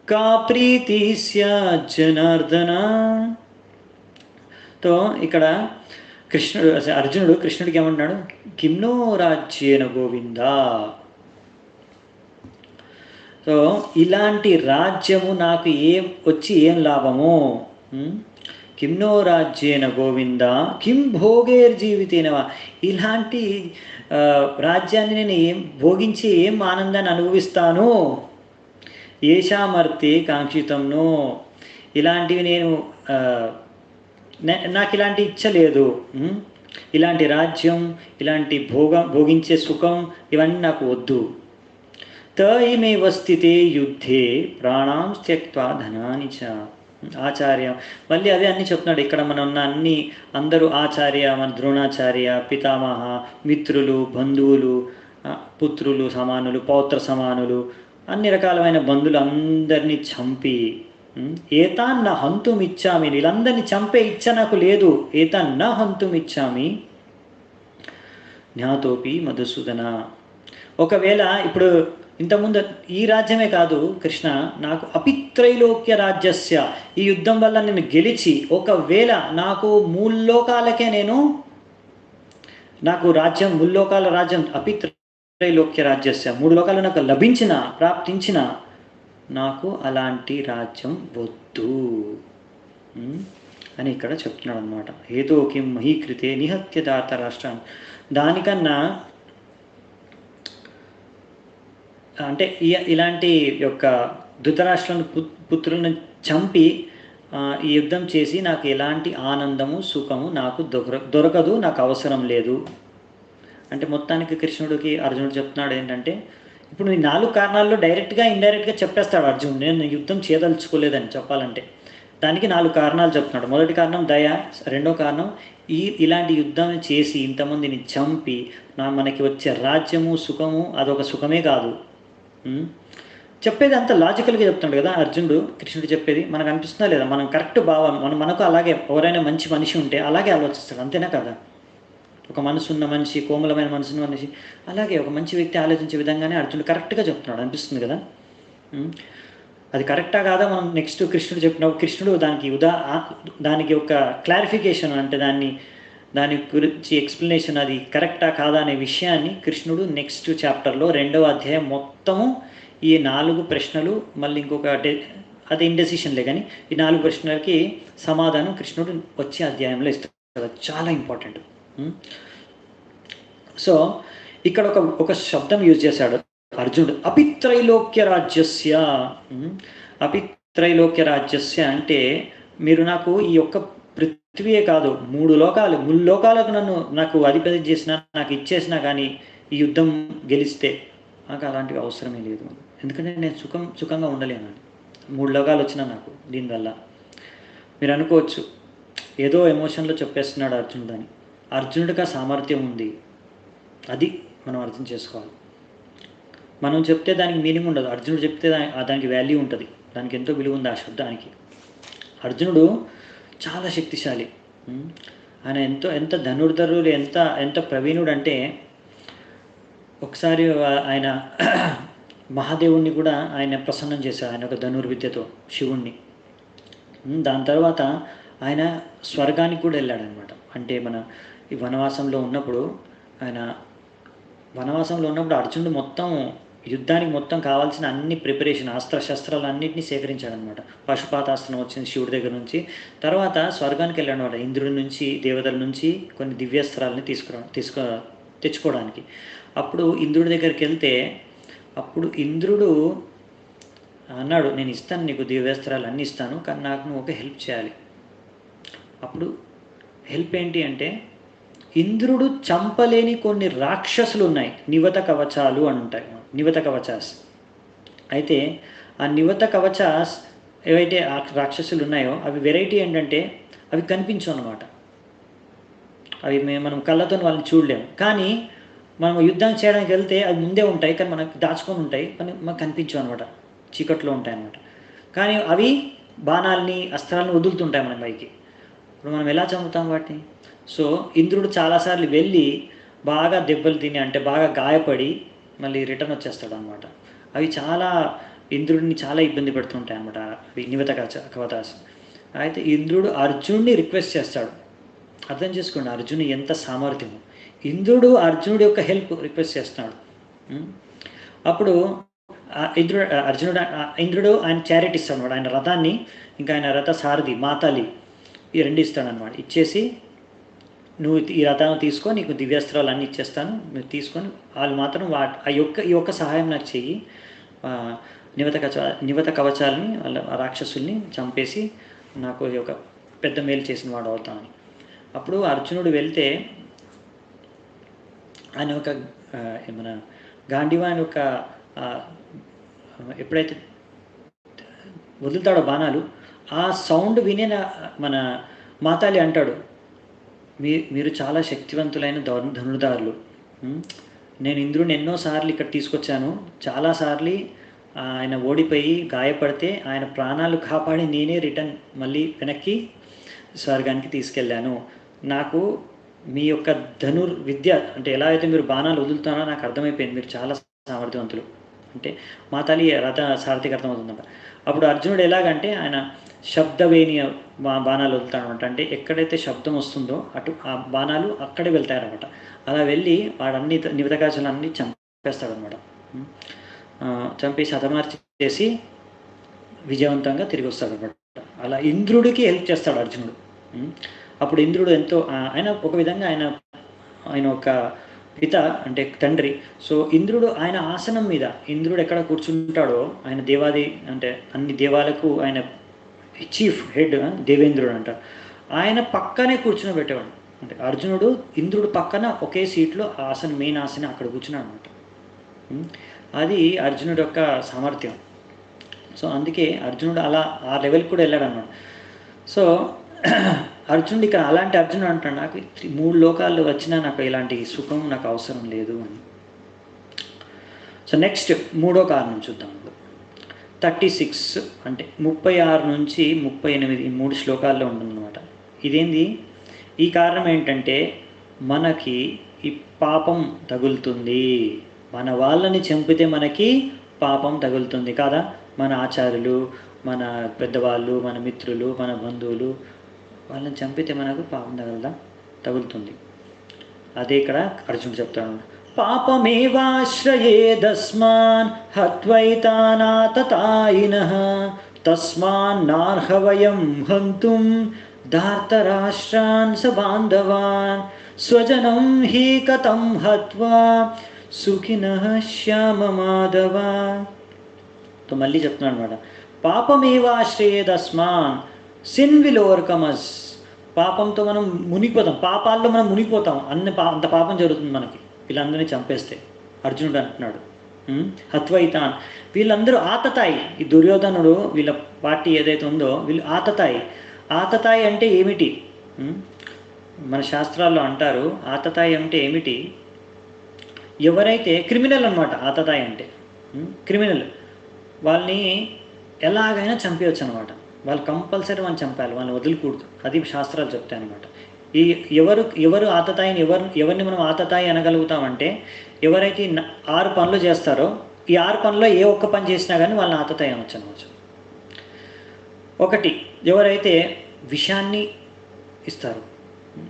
Speaker 1: కా ప్రీతి స్యాత్ జనార్దన. తో ఇక్కడ అర్జునుడు కృష్ణుడికి ఏమంటున్నాడు? కిమ్నో రాజ్యేన గోవింద. సో ఇలాంటి రాజ్యము నాకు ఏం లాభము? కిమ్నో రాజ్యేన గోవింద కిం భోగైర్జీవితేనవా. ఇలాంటి రాజ్యాన్ని నేను భోగించి ఏం ఆనందాన్ని అనుభవిస్తాను? ఏషామర్తే కాంక్షితంను. ఇలాంటివి నాకు ఇలాంటి ఇచ్చ లేదు. ఇలాంటి రాజ్యం, ఇలాంటి భోగించే సుఖం ఇవన్నీ నాకు వద్దు. త ఇమేవ స్థితే యుద్ధే ప్రాణాం త్యక్త్వా ధనాని చ. ఆచార్య మళ్ళీ అదే అన్నీ చెప్తున్నాడు. ఇక్కడ మనం ఉన్న అందరూ ఆచార్య, మన ద్రోణాచార్య, పితామహ, మిత్రులు, బంధువులు, పుత్రులు సమానులు, పౌత్ర సమానులు, అన్ని రకాలమైన బంధువులు అందరినీ చంపి ఏతాన్న హంతుం ఇచ్చామి. వీళ్ళందరినీ చంపే ఇచ్చ నాకు లేదు. ఏతాన్న హంతుం ఇచ్చామి జ్ఞాతోపి మధుసూదన. ఒకవేళ ఇప్పుడు ఇంతకుముందు ఈ రాజ్యమే కాదు కృష్ణ, నాకు అపిత్రైలోక్య రాజ్యస్య, ఈ యుద్ధం వల్ల నేను గెలిచి ఒకవేళ నాకు మూల్లోకాలకే నాకు రాజ్యం, ముల్లోకాల రాజ్యం, అపిత్రైలోక్య రాజ్యస్య, 3 లోకాలు నాకు ప్రాప్తించిన నాకు అలాంటి రాజ్యం వద్దు అని ఇక్కడ చెప్తున్నాడు అనమాట. ఏదో కిం మహీకృతే నిహత్య దాత రాష్ట్రాన్ని. దానికన్నా అంటే ఇలాంటి యొక్క ధృతరాష్ట్రాన్ని పుత్రులను చంపి ఈ యుద్ధం చేసి నాకు ఎలాంటి ఆనందము సుఖము నాకు దొరకదు, నాకు అవసరం లేదు. అంటే మొత్తానికి కృష్ణుడికి అర్జునుడు చెప్తున్నాడు ఏంటంటే, ఇప్పుడు ఈ 4 కారణాల్లో డైరెక్ట్గా ఇండైరెక్ట్గా చెప్పేస్తాడు అర్జునుడు, నేను యుద్ధం చేయదలుచుకోలేదని చెప్పాలంటే. దానికి 4 కారణాలు చెప్తున్నాడు. మొదటి కారణం దయ, రెండో కారణం ఇలాంటి యుద్ధం చేసి ఇంతమందిని చంపి మనకి వచ్చే రాజ్యము సుఖము అదొక సుఖమే కాదు. చెప్పేది అంత లాజికల్గా చెప్తున్నాడు కదా అర్జునుడు. కృష్ణుడు చెప్పేది మనకు అనిపిస్తుందా లేదా? మనం కరెక్ట్ భావం, మనకు అలాగే ఎవరైనా మంచి మనిషి ఉంటే అలాగే ఆలోచిస్తాడు, అంతేనా కదా? ఒక మనసు ఉన్న మనిషి, కోమలమైన మనసున్న మనిషి, అలాగే ఒక మంచి వ్యక్తి ఆలోచించే విధంగానే అర్జునుడు కరెక్ట్గా చెప్తున్నాడు అనిపిస్తుంది కదా. అది కరెక్టా కాదా మనం నెక్స్ట్ కృష్ణుడు చెప్పినప్పుడు కృష్ణుడు దానికి ఒక క్లారిఫికేషన్, అంటే దాని గురించి ఎక్స్ప్లెనేషన్, అది కరెక్టా కాదా అనే విషయాన్ని కృష్ణుడు నెక్స్ట్ చాప్టర్లో 2వ అధ్యాయం మొత్తము ఈ 4 ప్రశ్నలు, మళ్ళీ ఇంకొక అది ఇండెసిషన్లే కానీ ఈ 4 ప్రశ్నలకి సమాధానం కృష్ణుడు వచ్చే అధ్యాయంలో ఇస్తాడు. చాలా ఇంపార్టెంట్. సో ఇక్కడ ఒక శబ్దం యూజ్ చేశాడు అర్జునుడు, అపిత్రైలోక్య రాజ్యస్య. అపిత్రైలోక్య రాజ్యస్య అంటే మీరు నాకు ఈ యొక్క పృథ్వీయే కాదు 3 లోకాలు, ముల్లోకాలకు నాకు అధిపతి చేసినా, నాకు ఇచ్చేసినా కానీ ఈ యుద్ధం గెలిస్తే నాకు అలాంటివి అవసరమే లేదు. ఎందుకంటే నేను సుఖంగా ఉండలేను. 3 లోకాలు వచ్చినా నాకు దీనివల్ల. మీరు అనుకోవచ్చు ఏదో ఎమోషన్లో చెప్పేస్తున్నాడు అర్జునుడు అని. అర్జునుడికి ఆ సామర్థ్యం ఉంది, అది మనం అర్థం చేసుకోవాలి. మనం చెప్తే దానికి మీనింగ్ ఉండదు, అర్జునుడు చెప్తే దానికి వాల్యూ ఉంటుంది, దానికి ఎంతో విలువ ఉంది ఆ శబ్దానికి. అర్జునుడు చాలా శక్తిశాలి. ఆయన ఎంత ధనుర్ధరులు, ఎంత ప్రవీణుడు అంటే ఒకసారి ఆయన మహాదేవుణ్ణి కూడా ఆయన ప్రసన్నం చేశారు ఆయన ఒక ధనుర్విద్యతో శివుణ్ణి. దాని తర్వాత ఆయన స్వర్గానికి కూడా వెళ్ళాడనమాట. అంటే మన ఈ వనవాసంలో ఉన్నప్పుడు ఆయన అర్జునుడు మొత్తం యుద్ధానికి మొత్తం కావాల్సిన అన్ని ప్రిపరేషన్ అస్త్రశస్త్రాలు అన్నింటినీ సేకరించాడనమాట. పశుపాతాస్త్రం వచ్చింది శివుడి దగ్గర నుంచి. తర్వాత స్వర్గానికి వెళ్ళాడనమాట. ఇంద్రుడి నుంచి దేవతల నుంచి కొన్ని దివ్యాస్త్రాలని తెచ్చుకోవడానికి. అప్పుడు ఇంద్రుడి దగ్గరికి వెళ్తే అప్పుడు ఇంద్రుడు అన్నాడు, నేను ఇస్తాను నీకు దివ్యాస్త్రాలు అన్నీ ఇస్తాను, కానీ నాకు నువ్వు ఒక హెల్ప్ చేయాలి. అప్పుడు హెల్ప్ ఏంటి అంటే ఇంద్రుడు చంపలేని కొన్ని రాక్షసులు ఉన్నాయి, నివత కవచాలు అని ఉంటాయి, నివత కవచాస్. అయితే ఆ నివత కవచాస్ ఏవైతే రాక్షసులు ఉన్నాయో అవి వెరైటీ ఏంటంటే అవి కనిపించవు అన్నమాట. అవి మనం కళ్ళతో వాళ్ళని చూడలేము. కానీ మనం యుద్ధం చేయడానికి వెళ్తే అవి ముందే ఉంటాయి, కానీ మనకు దాచుకొని ఉంటాయి, కానీ మనకు కనిపించవు అనమాట, చీకట్లో ఉంటాయి అన్నమాట. కానీ అవి బాణాలని అస్త్రాలను వదులుతుంటాయి మన పైకి. ఇప్పుడు మనం ఎలా చంపుతాం వాటిని? సో ఇంద్రుడు చాలాసార్లు వెళ్ళి బాగా దెబ్బలు తిని అంటే బాగా గాయపడి మళ్ళీ రిటర్న్ వచ్చేస్తాడు అనమాట. అవి చాలా ఇంద్రుడిని చాలా ఇబ్బంది పెడుతుంటాయి అనమాట అవి నివత కవచాస్. అయితే ఇంద్రుడు అర్జునుడిని రిక్వెస్ట్ చేస్తాడు. అర్థం చేసుకోండి అర్జునుడు ఎంత సామర్థ్యము. ఇంద్రుడు అర్జునుడి యొక్క హెల్ప్ రిక్వెస్ట్ చేస్తున్నాడు. అప్పుడు ఇంద్రుడు ఆయన చారిటీ ఇస్తాడు అనమాట. ఆయన రథాన్ని ఇంకా ఆయన రథ సారథి మాతాలి ఈ రెండు ఇస్తాడనమాట. ఇచ్చేసి నువ్వు ఈ రథాన్ని తీసుకో, నీకు దివ్యాస్త్రాలు అన్నీ ఇచ్చేస్తాను, మీరు తీసుకొని వాళ్ళు మాత్రం ఈ యొక్క సహాయం నాకు చెయ్యి, నివత కవచాలని వాళ్ళ రాక్షసుల్ని చంపేసి నాకు ఈ యొక్క పెద్ద మేలు చేసిన వాడు అవుతామని. అప్పుడు అర్జునుడు వెళ్తే ఆయన ఒక మన గాంధీవా ఆయన ఒక ఎప్పుడైతే వదులుతాడో బాణాలు, ఆ సౌండ్ వినే మన మాతాలి అంటాడు, మీరు చాలా శక్తివంతులైన ధనుర్ధారులు. నేను ఇంద్రుడిని ఎన్నోసార్లు ఇక్కడ తీసుకొచ్చాను, చాలాసార్లు ఆయన ఓడిపోయి గాయపడితే ఆయన ప్రాణాలు కాపాడి నేనే రిటర్న్ మళ్ళీ వెనక్కి స్వర్గానికి తీసుకెళ్ళాను. నాకు మీ యొక్క ధనుర్విద్య అంటే ఎలా అయితే మీరు బాణాలు వదులుతానో నాకు అర్థమైపోయింది, మీరు చాలా సామర్థ్యవంతులు అంటే మాతాలి రథ సారథికి అర్థమవుతుందన్నమాట. అప్పుడు అర్జునుడు ఎలాగంటే ఆయన శబ్దవేణి బాణాలు వదులుతాడనమాట. అంటే ఎక్కడైతే శబ్దం వస్తుందో అటు ఆ బాణాలు అక్కడే వెళ్తాయన్నమాట. అలా వెళ్ళి వాడన్ని నివతకాచాలన్నీ చంపేస్తాడనమాట. చంపేసి హతమార్చి చేసి విజయవంతంగా తిరిగి వస్తాడనమాట. అలా ఇంద్రుడికి హెల్ప్ చేస్తాడు అర్జునుడు. అప్పుడు ఇంద్రుడు ఎంతో ఆయన ఒక విధంగా ఆయన ఒక పిత అంటే తండ్రి. సో ఇంద్రుడు ఆయన ఆసనం మీద ఇంద్రుడు ఎక్కడ కూర్చుంటాడో ఆయన దేవాది అంటే అన్ని దేవాలకు ఆయన చీఫ్ హెడ్ దేవేంద్రుడు అంటారు. ఆయన పక్కనే కూర్చుని పెట్టేవాడు. అంటే అర్జునుడు ఇంద్రుడు పక్కన ఒకే సీట్లో మెయిన్ ఆసనం అక్కడ కూర్చున్నాడు అనమాట. అది అర్జునుడు యొక్క సామర్థ్యం. సో అందుకే అర్జునుడు అలా ఆ లెవెల్కి కూడా వెళ్ళాడు అన్నమాట. సో అర్జునుడు ఇక్కడ అలాంటి అర్జునుడు అంటాడు, నాకు 3 లోకాల్లో వచ్చినా నాకు ఇలాంటి సుఖం నాకు అవసరం లేదు అని. సో నెక్స్ట్ 3వ కారణం చూద్దాం. 36 అంటే 36 నుంచి 38 ఈ 3 శ్లోకాల్లో ఉంటుందన్నమాట. ఇదేంది? ఈ కారణం ఏంటంటే మనకి ఈ పాపం తగులుతుంది, మన వాళ్ళని చంపితే మనకి పాపం తగులుతుంది కాదా? మన ఆచార్యులు, మన పెద్దవాళ్ళు, మన మిత్రులు, మన బంధువులు వాళ్ళని చంపితే మనకు పాపం తగులుతుంది. అదే ఇక్కడ అర్జునుడు చెప్తాడు, పాపమేవాశ్రయేదస్మాన్ హత్వైతానాతతాయినః తస్మాన్నార్హవయం హంతుం ధార్తరాష్ట్రాన్ సబాంధవాన్ స్వజనం హి కథం హత్వా సుఖినః శ్యామమాధవ. తో మళ్ళీ చెప్తున్నాడు అనమాట, పాపమేవాశ్రయేదస్మాన్, సిన్ విల్ ఓవర్కమ్ అస్. పాపంతో మనం మునిగిపోతాం, పాపాల్లో మనం మునిగిపోతాం, అంత పాపం జరుగుతుంది మనకి వీళ్ళందరినీ చంపేస్తే. అర్జునుడు అంటున్నాడు హత్వైతాన్, వీళ్ళందరూ ఆతతాయి. ఈ దుర్యోధనుడు వీళ్ళ పార్టీ ఏదైతే ఉందో వీళ్ళు ఆతతాయి. ఆతతాయి అంటే ఏమిటి? మన శాస్త్రాల్లో అంటారు ఆతతాయి అంటే ఏమిటి? ఎవరైతే క్రిమినల్ అనమాట. ఆతతాయి అంటే క్రిమినల్, వాళ్ళని ఎలాగైనా చంపేయచ్చు అనమాట. వాళ్ళు కంపల్సరీ వాళ్ళని చంపాలి, వాళ్ళని వదిలికూడదు. అది శాస్త్రాలు చెప్తాయి అనమాట. ఈ ఎవరు ఆతతాయిని ఎవరిని మనం ఆతతాయి అనగలుగుతామంటే ఎవరైతే 6 పనులు చేస్తారో ఈ 6 పనుల్లో ఏ ఒక్క పని చేసినా కానీ వాళ్ళని ఆతతాయి అనొచ్చు. ఒకటి, ఎవరైతే విషాన్ని ఇస్తారు.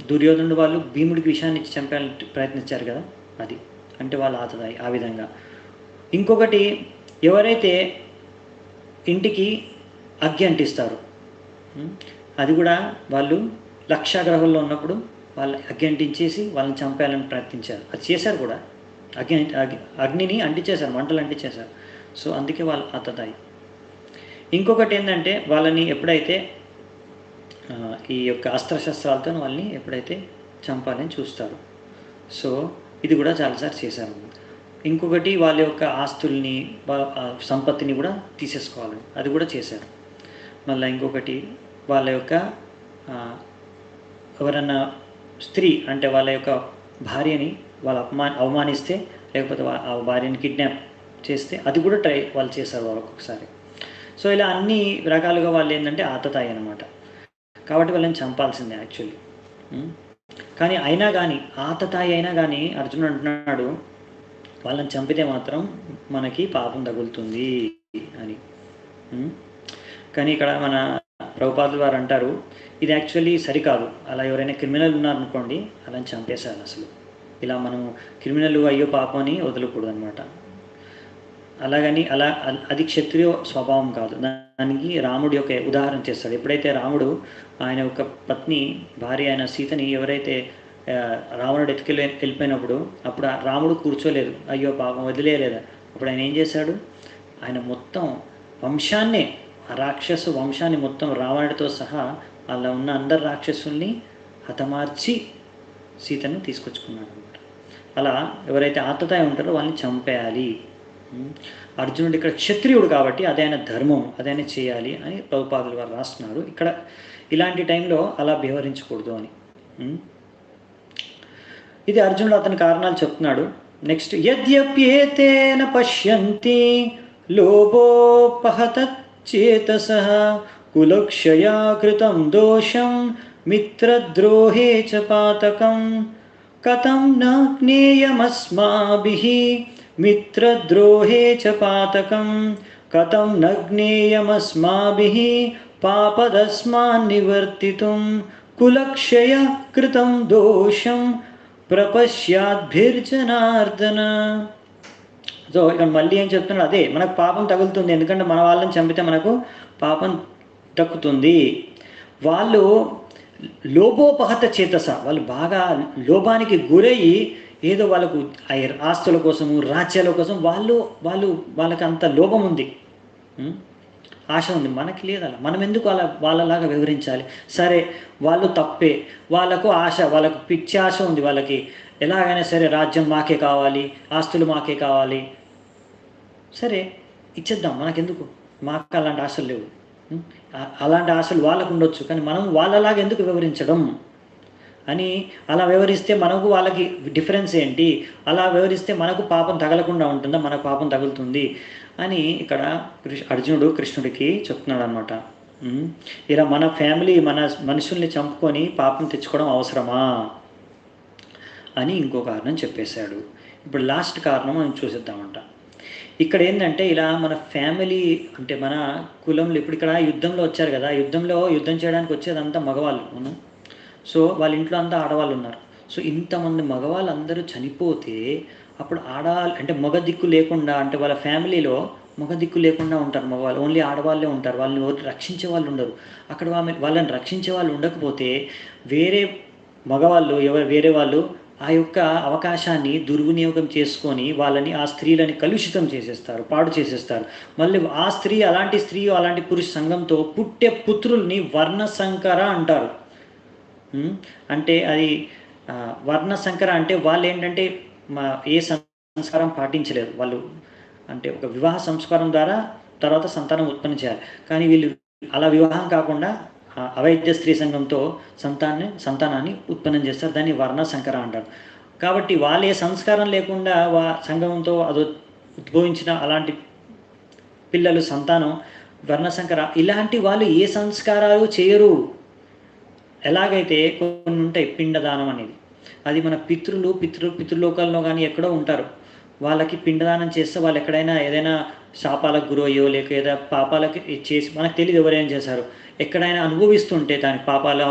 Speaker 1: దుర్యోధనుడు వాళ్ళు భీముడికి విషాన్ని ఇచ్చి చంపాలని ప్రయత్నించారు కదా, అది అంటే వాళ్ళు ఆతతాయి ఆ విధంగా. ఇంకొకటి, ఎవరైతే ఇంటికి అగ్గి అంటిస్తారు, అది కూడా వాళ్ళు లక్షాగ్రహంలో ఉన్నప్పుడు వాళ్ళు అగ్గి అంటించేసి వాళ్ళని చంపాలని ప్రయత్నించారు. అది చేశారు కూడా, అగ్నిని అంటించేశారు, మంటలు అంటించేశారు. సో అందుకే వాళ్ళు ఆతతాయి. ఇంకొకటి ఏంటంటే వాళ్ళని ఎప్పుడైతే ఈ యొక్క అస్త్రశస్త్రాలతో వాళ్ళని ఎప్పుడైతే చంపాలని చూస్తారు. సో ఇది కూడా చాలాసార్లు చేశారు. ఇంకొకటి వాళ్ళ యొక్క ఆస్తుల్ని సంపత్తిని కూడా తీసేసుకోవాలి, అది కూడా చేశారు. మళ్ళీ ఇంకొకటి వాళ్ళ యొక్క ఎవరన్నా స్త్రీ అంటే వాళ్ళ యొక్క భార్యని వాళ్ళు అవమానిస్తే లేకపోతే ఆ భార్యని కిడ్నాప్ చేస్తే అది కూడా వాళ్ళు చేశారు వాళ్ళు ఒక్కొక్కసారి. సో ఇలా అన్ని రకాలుగా వాళ్ళు ఏంటంటే ఆతతాయి అన్నమాట. కాబట్టి వాళ్ళని చంపాల్సిందే యాక్చువల్లీ. కానీ అయినా కానీ ఆతతాయి అయినా కానీ అర్జునుడు అంటున్నాడు వాళ్ళని చంపితే మాత్రం మనకి పాపం తగులుతుంది అని. కానీ ఇక్కడ మన ప్రభుపాదుల వారు అంటారు ఇది యాక్చువల్లీ సరికాదు. అలా ఎవరైనా క్రిమినల్ ఉన్నారనుకోండి అలా చంపేశారు అసలు. ఇలా మనం క్రిమినల్ అయ్యో పాపం అని వదలకూడదు అనమాట. అలాగని అది క్షత్రియ స్వభావం కాదు. దానికి రాముడి యొక్క ఉదాహరణ చేస్తాడు. ఎప్పుడైతే రాముడు ఆయన యొక్క పత్ని భార్య అయిన సీతని ఎవరైతే రావణుడు వెళ్ళిపోయినప్పుడు అప్పుడు రాముడు కూర్చోలేదు, అయ్యో పాపం వదిలేయలేదు. అప్పుడు ఆయన ఏం చేశాడు, ఆయన మొత్తం వంశాన్నే ఆ రాక్షసు వంశాన్ని మొత్తం రావణుడితో సహా అలా ఉన్న అందరు రాక్షసుల్ని హతమార్చి సీతను తీసుకొచ్చుకున్నాడు అనమాట. అలా ఎవరైతే ఆతతాయి ఉంటారో వాళ్ళని చంపేయాలి. అర్జునుడు ఇక్కడ క్షత్రియుడు కాబట్టి అదైన ధర్మం, అదైనా చేయాలి అని ప్రభుపాదులు వారు రాస్తున్నారు. ఇక్కడ ఇలాంటి టైంలో అలా వ్యవహరించకూడదు అని. ఇది అర్జునుడు అతని కారణాలు చెప్తున్నాడు. నెక్స్ట్, యద్యప్యేతేన పశ్యంతి లోభోపహతచేతసః కులక్షయా కృతం దోషం మిత్రద్రోహే చ పాతకం కథం న జ్ఞేయమస్మాభిః మిత్రద్రోహే చ పాతకం కథం న జ్ఞేయమస్మాభిః పాపదస్మాన్ నివర్తితుం కులక్షయ కృతం దోషం ప్రపశ్యాద్భిర్జనార్దన. సో ఇక్కడ మళ్ళీ ఏం చెప్తున్నాడు, అదే మనకు పాపం తగులుతుంది. ఎందుకంటే మన వాళ్ళని చంపితే మనకు పాపం దక్కుతుంది. వాళ్ళు లోభోపహత చేతస, వాళ్ళు బాగా లోభానికి గురయ్యి ఏదో వాళ్ళకు ఆస్తుల కోసము రాజ్యాల కోసం వాళ్ళకి అంత లోభం ఉంది, ఆశ ఉంది. మనకి లేదు. అలా మనం ఎందుకు అలా వాళ్ళలాగా వివరించాలి? సరే వాళ్ళు తప్పే, వాళ్ళకు ఆశ, వాళ్ళకు పిచ్చి ఆశ ఉంది. వాళ్ళకి ఎలాగైనా సరే రాజ్యం మాకే కావాలి, ఆస్తులు మాకే కావాలి, సరే ఇచ్చేద్దాం, మనకెందుకు, మాకు అలాంటి ఆశలు లేవు. అలాంటి ఆశలు వాళ్ళకు ఉండొచ్చు, కానీ మనం వాళ్ళలాగా ఎందుకు వివరించడం అని. అలా వివరిస్తే మనకు వాళ్ళకి డిఫరెన్స్ ఏంటి, అలా వివరిస్తే మనకు పాపం తగలకుండా ఉంటుందా, మనకు పాపం తగులుతుంది అని ఇక్కడ అర్జునుడు కృష్ణుడికి చెప్తున్నాడు అనమాట. ఇలా మన ఫ్యామిలీ మన మనుషుల్ని చంపుకొని పాపం తెచ్చుకోవడం అవసరమా అని ఇంకో కారణం చెప్పేశాడు. ఇప్పుడు లాస్ట్ కారణం మనం చూసేద్దామంట. ఇక్కడ ఏంటంటే ఇలా మన ఫ్యామిలీ అంటే మన కులంలో ఇప్పుడు ఇక్కడ యుద్ధంలో వచ్చారు కదా, యుద్ధం చేయడానికి వచ్చేదంతా మగవాళ్ళు. సో వాళ్ళ ఇంట్లో అంతా ఆడవాళ్ళు ఉన్నారు. సో ఇంతమంది మగవాళ్ళు అందరూ చనిపోతే అప్పుడు ఆడవాళ్ళు అంటే మగ దిక్కు లేకుండా, అంటే వాళ్ళ ఫ్యామిలీలో మగ దిక్కు లేకుండా ఉంటారు మగవాళ్ళు, ఓన్లీ ఆడవాళ్ళే ఉంటారు. వాళ్ళని రక్షించే వాళ్ళు ఉండరు. అక్కడ వాళ్ళని రక్షించే వాళ్ళు ఉండకపోతే వేరే మగవాళ్ళు వేరే వాళ్ళు ఆ యొక్క అవకాశాన్ని దుర్వినియోగం చేసుకొని వాళ్ళని ఆ స్త్రీలని కలుషితం చేసేస్తారు, పాడు చేసేస్తారు. మళ్ళీ ఆ స్త్రీ అలాంటి పురుష సంఘంతో పుట్టే పుత్రుల్ని వర్ణసంకర అంటారు. అంటే అది వర్ణసంకర అంటే వాళ్ళు ఏంటంటే ఏ సంస్కారం పాటించలేదు వాళ్ళు. అంటే ఒక వివాహ సంస్కారం ద్వారా తర్వాత సంతానం ఉత్పత్తి చేయాలి, కానీ వీళ్ళు అలా వివాహం కాకుండా అవైద్య స్త్రీ సంఘంతో సంతానాన్ని ఉత్పన్నం చేస్తారు. దాన్ని వర్ణసంకర అంటారు. కాబట్టి వాళ్ళు ఏ సంస్కారం లేకుండా సంఘంతో అది ఉద్భవించిన అలాంటి పిల్లలు సంతానం వర్ణసంకర. ఇలాంటి వాళ్ళు ఏ సంస్కారాలు చేయరు. ఎలాగైతే కొన్ని ఉంటాయి పిండదానం అనేది, అది మన పితృలోకాల్లో కానీ ఎక్కడో ఉంటారు, వాళ్ళకి పిండదానం చేస్తే వాళ్ళు ఎక్కడైనా ఏదైనా శాపాలకు గురయ్యో లేక ఏదైనా పాపాలకి చేసి మనకు తెలియదు ఎవరైనా చేశారు, ఎక్కడైనా అనుభవిస్తుంటే దాని పాపాలు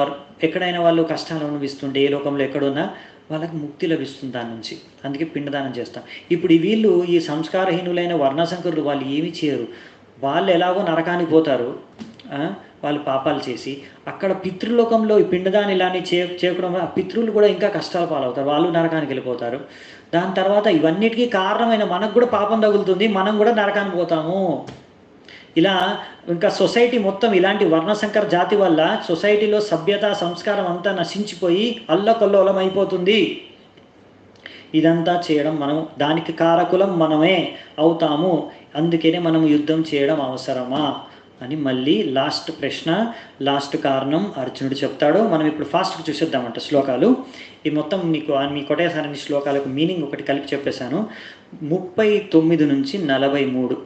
Speaker 1: ఎక్కడైనా వాళ్ళు కష్టాలు అనుభవిస్తుంటే ఏ లోకంలో ఎక్కడున్నా వాళ్ళకి ముక్తి లభిస్తుంది దాని నుంచి. అందుకే పిండదానం చేస్తాం. ఇప్పుడు వీళ్ళు ఈ సంస్కారహీనులైన వర్ణశంకరులు వాళ్ళు ఏమీ చేయరు, వాళ్ళు ఎలాగో నరకానికి పోతారు, వాళ్ళు పాపాలు చేసి అక్కడ పితృలోకంలో ఈ పిండదానం ఇలాంటి చేయడం ఆ పితృలు కూడా ఇంకా కష్టాల పాలవుతారు, వాళ్ళు నరకానికి వెళ్ళిపోతారు. దాని తర్వాత ఇవన్నిటికీ కారణమైన మనకు కూడా పాపం తగులుతుంది, మనం కూడా నరకానికి పోతాము. ఇలా ఇంకా సొసైటీ మొత్తం ఇలాంటి వర్ణశంకర జాతి వల్ల సొసైటీలో సభ్యత సంస్కారం అంతా నశించిపోయి అల్లకల్లోలం అయిపోతుంది. ఇదంతా చేయడం మనము, దానికి కారకులం మనమే అవుతాము. అందుకనే మనం యుద్ధం చేయడం అవసరమా అని మళ్ళీ లాస్ట్ ప్రశ్న, లాస్ట్ కారణం అర్జునుడు చెప్తాడు. మనం ఇప్పుడు ఫాస్ట్గా చూసేద్దామంట శ్లోకాలు. ఈ మొత్తం మీ కొటేసారని శ్లోకాలకు మీనింగ్ ఒకటి కలిపి చెప్పేశాను. 39 నుంచి 43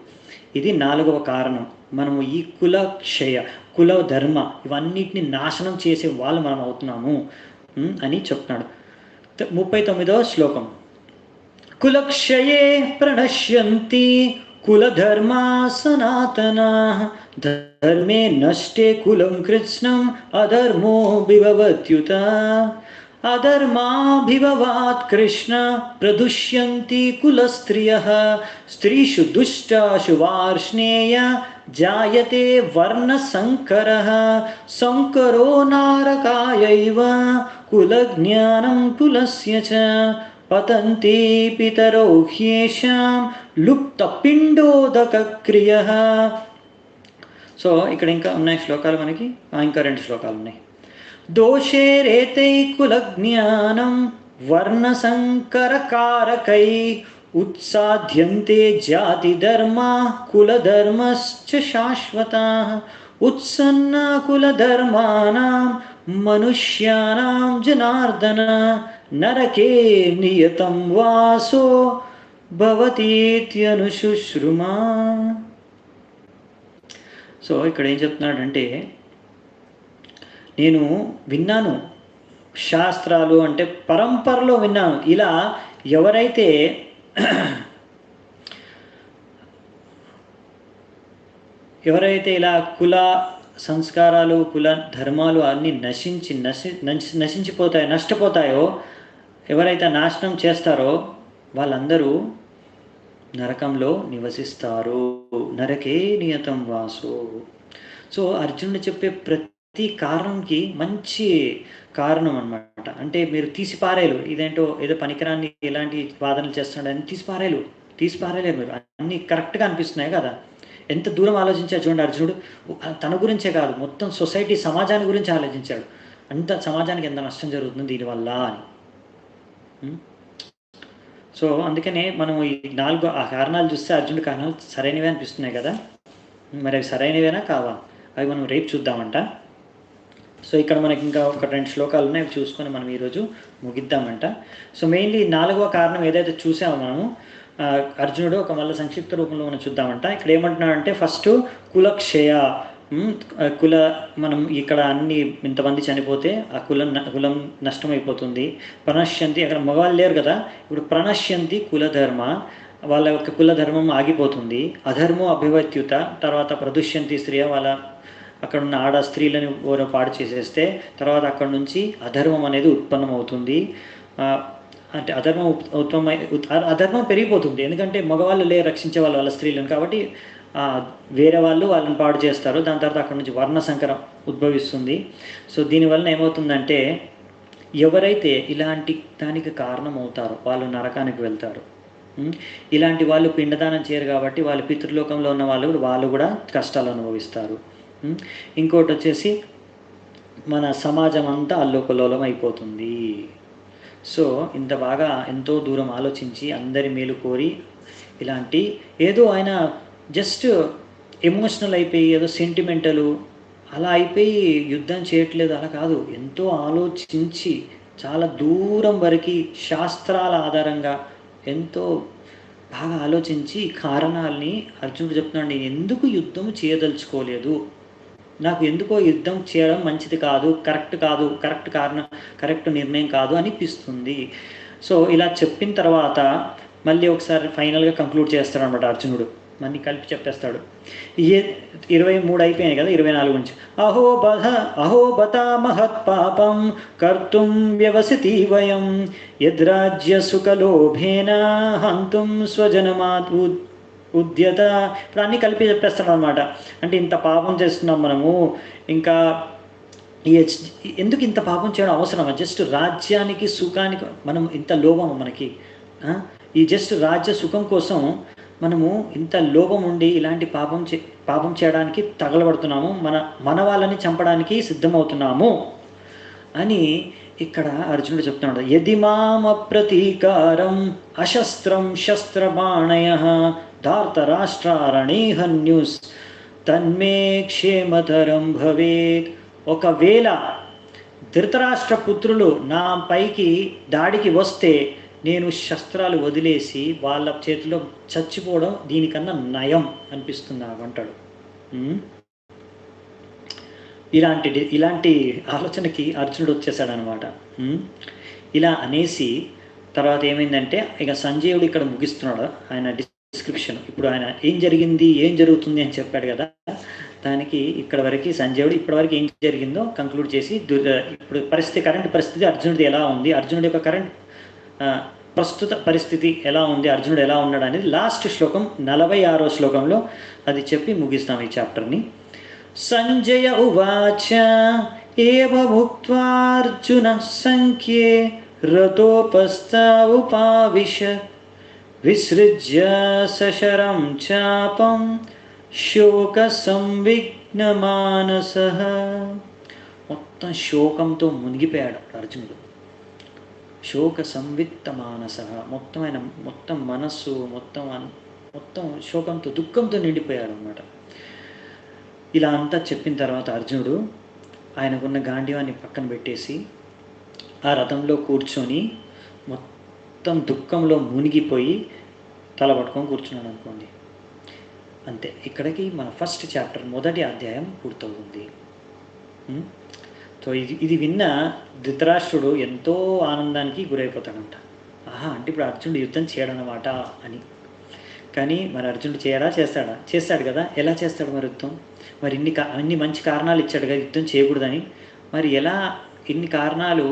Speaker 1: ఇది 4వ కారణం. మనము ఈ కులక్షయ కుల ధర్మ ఇవన్నిటిని నాశనం చేసే వాళ్ళు మనం అవుతున్నాము అని చెప్తున్నాడు. 39వ శ్లోకం. కులక్షయే ప్రణశ్యంతి కులధర్మా సనాతనా ధర్మే నష్టే కులం కృష్ణం అధర్మో విభవత్యుత అధర్మాభిభవాత్ కృష్ణ ప్రదుష్యంతి కులస్త్రియః స్త్రీషు దుష్టాషు వార్ష్ణేయ జాయతే వర్ణసంకరః సంకరో నారకాయైవ కులజ్ఞానం కులస్య చ పతంతి పితరౌ హ్యేషాం లుప్త పిండోదక క్రియః. సో ఇక్కడ ఇంకా ఉన్నాయి శ్లోకాలు మనకి, ఇంకా 2 శ్లోకాలు ఉన్నాయి. దోషే రేతై కులజ్ఞానం వర్ణసంకరకారకై ఉత్సాధ్యంతే జాతి ధర్మా కులధర్మశ్చ శాశ్వతాః ఉత్సన్న కులధర్మానాం మనుష్యానాం జనార్దన నరకే నియతం వాసో భవతీత్యనుశుశ్రుమా. సో ఇక్కడ ఏం చెప్తున్నాడంటే, నేను విన్నాను శాస్త్రాలు అంటే పరంపరలో విన్నాను, ఇలా ఎవరైతే ఇలా కుల సంస్కారాలు కుల ధర్మాలు అన్నీ నశించిపోతాయో నష్టపోతాయో, ఎవరైతే నాశనం చేస్తారో వాళ్ళందరూ నరకంలో నివసిస్తారు. నరకే నియతం వాసు. సో అర్జునుడు చెప్పే ప్రతి కారణంకి మంచి కారణం అన్నమాట. అంటే మీరు తీసిపారేలు, ఇదేంటో ఏదో పనికిరాన్ని ఎలాంటి వాదనలు చేస్తున్నాడని తీసిపారేలేరు మీరు, అన్నీ కరెక్ట్గా అనిపిస్తున్నాయి కదా. ఎంత దూరం ఆలోచించాడు చూడండి అర్జునుడు. తన గురించే కాదు, మొత్తం సొసైటీ సమాజాన్ని గురించి ఆలోచించాడు. అంత సమాజానికి ఎంత నష్టం జరుగుతుంది దీనివల్ల అని. సో అందుకనే మనం ఈ 4 కారణాలు చూస్తే అర్జునుడి కారణాలు సరైనవే అనిపిస్తున్నాయి కదా. మరి అవి సరైనవేనా కావా అవి మనం రేపు చూద్దామంట. సో ఇక్కడ మనకి ఇంకా ఒక 2 శ్లోకాలు ఉన్నాయి, అవి చూసుకొని మనం ఈరోజు ముగిద్దామంట. సో మెయిన్లీ 4వ కారణం ఏదైతే చూసామో మనము అర్జునుడు ఒక మళ్ళీ సంక్షిప్త రూపంలో మనం చూద్దామంట. ఇక్కడ ఏమంటున్నాడంటే ఫస్ట్ కులక్షయ, మనం ఇక్కడ అన్ని ఇంతమంది చనిపోతే ఆ కులం నష్టమైపోతుంది. ప్రణశ్యంతి, అక్కడ మగవాళ్ళు లేరు కదా, ఇప్పుడు ప్రణశ్యంతి కులధర్మ, వాళ్ళ యొక్క కులధర్మం ఆగిపోతుంది. అధర్మో అభివత్యుత, తర్వాత ప్రదుష్యంతి స్త్రీ, వాళ్ళ అక్కడ ఉన్న ఆడ స్త్రీలను ఓరో పాడు చేసేస్తే తర్వాత అక్కడ నుంచి అధర్మం అనేది ఉత్పన్నం అవుతుంది. అంటే అధర్మం పెరిగిపోతుంది, ఎందుకంటే మగవాళ్ళు రక్షించే వాళ్ళ స్త్రీలను, కాబట్టి వేరే వాళ్ళు వాళ్ళని పాడు చేస్తారు. దాని తర్వాత అక్కడ నుంచి వర్ణ సంకరం ఉద్భవిస్తుంది. సో దీనివల్ల ఏమవుతుందంటే ఎవరైతే ఇలాంటి దానికి కారణం అవుతారో వాళ్ళు నరకానికి వెళ్తారు. ఇలాంటి వాళ్ళు పిండదానం చేయరు కాబట్టి వాళ్ళు పితృలోకంలో ఉన్న వాళ్ళు కూడా కష్టాలు అనుభవిస్తారు. ఇంకోటి వచ్చేసి మన సమాజం అంతా అల్లోకల్లోలం అయిపోతుంది. సో ఇంత బాగా ఎంతో దూరం ఆలోచించి అందరి మేలు కోరి ఇలాంటి ఏదో ఆయన జస్ట్ ఎమోషనల్ అయిపోయి ఏదో సెంటిమెంటలు అలా అయిపోయి యుద్ధం చేయట్లేదు, అలా కాదు. ఎంతో ఆలోచించి చాలా దూరం వరకు శాస్త్రాల ఆధారంగా ఎంతో బాగా ఆలోచించి కారణాలని అర్జునుడు చెప్తున్నాడు. నేను ఎందుకు యుద్ధం చేయదలుచుకోలేదు, నాకు ఎందుకో యుద్ధం చేయడం మంచిది కాదు, కరెక్ట్ నిర్ణయం కాదు అనిపిస్తుంది. సో ఇలా చెప్పిన తర్వాత మళ్ళీ ఒకసారి ఫైనల్గా కంక్లూడ్ చేస్తాడు అనమాట అర్జునుడు. మళ్ళీ కలిపి చెప్పేస్తాడు. ఏ 23 అయిపోయాయి కదా, 24 నుంచి అహోబతా మహత్ పాపం కర్తుం వ్యవసితి వయం యద్రాజ్య సుఖలోభేన హంతుం స్వజనమాత్ ఉద్యత. ఇప్పుడు అన్నీ కలిపి చెప్పేస్తాడు అనమాట. అంటే ఇంత పాపం చేస్తున్నాం మనము, ఇంకా ఎందుకు ఇంత పాపం చేయడం అవసరమా? జస్ట్ రాజ్యానికి సుఖానికి మనం ఇంత లోభం మనకి, ఈ జస్ట్ రాజ్య సుఖం కోసం మనము ఇంత లోభం ఉండి ఇలాంటి పాపం చేయడానికి తగలబడుతున్నాము, మన వాళ్ళని చంపడానికి సిద్ధమవుతున్నాము అని ఇక్కడ అర్జునుడు చెప్తున్నాడు. యది మామ ప్రతీకారం అశస్త్రం శస్త్రబాణయ ధార్తరాష్ట్రారణే హన్యుస్ తన్మే క్షేమతరం భవేత్. ఒకవేళ ధృతరాష్ట్ర పుత్రులు నా పైకి దాడికి వస్తే నేను శస్త్రాలు వదిలేసి వాళ్ళ చేతిలో చచ్చిపోవడం దీనికన్నా నయం అనిపిస్తుంది నాకు అంటాడు. ఇలాంటి ఆలోచనకి అర్జునుడు వచ్చేసాడనమాట. ఇలా అనేసి తర్వాత ఏమైందంటే ఇక సంజయుడు ఇక్కడ ముగిస్తున్నాడు ఆయన డిస్క్రిప్షన్. ఇప్పుడు ఆయన ఏం జరుగుతుంది అని చెప్పాడు కదా, దానికి ఇక్కడ వరకు సంజయుడు ఇప్పటివరకు ఏం జరిగిందో కంక్లూడ్ చేసి ఇప్పుడు కరెంట్ పరిస్థితి అర్జునుడిది ఎలా ఉంది, అర్జునుడి యొక్క ప్రస్తుత పరిస్థితి ఎలా ఉంది, అర్జునుడు ఎలా ఉన్నాడు అనేది లాస్ట్ శ్లోకం 46వ శ్లోకంలో అది చెప్పి ముగిస్తాం ఈ చాప్టర్ని. సంజయ ఉవాచ ఏవ భుక్త్వార్జున సంఖ్యే రథోపస్థావుపావిశ విసృజ్య సశరం చాపం శోక సంవిఘ్నమానసః. మొత్తం శోకంతో మునిగిపోయాడు అర్జునుడు. శోక సంవిత్త మానస, మొత్తం మనస్సు మొత్తం శోకంతో దుఃఖంతో నిండిపోయాడు అన్నమాట. ఇలా అంతా చెప్పిన తర్వాత అర్జునుడు ఆయనకున్న గాంధీవాన్ని పక్కన పెట్టేసి ఆ రథంలో కూర్చొని మొత్తం దుఃఖంలో మునిగిపోయి తల పట్టుకొని కూర్చున్నాడు అనుకోండి. అంతే, ఇక్కడికి మన ఫస్ట్ చాప్టర్ మొదటి అధ్యాయం పూర్తవుతుంది. సో ఇది విన్న ధృతరాష్ట్రుడు ఎంతో ఆనందానికి గురైపోతాడంట. అంటే ఇప్పుడు అర్జునుడు యుద్ధం చేయడనమాట అని. కానీ మరి అర్జునుడు చేస్తాడు కదా. ఎలా చేస్తాడు మరి యుద్ధం? మరి అన్ని మంచి కారణాలు ఇచ్చాడు కదా యుద్ధం చేయకూడదని. మరి ఎలా ఇన్ని కారణాలు,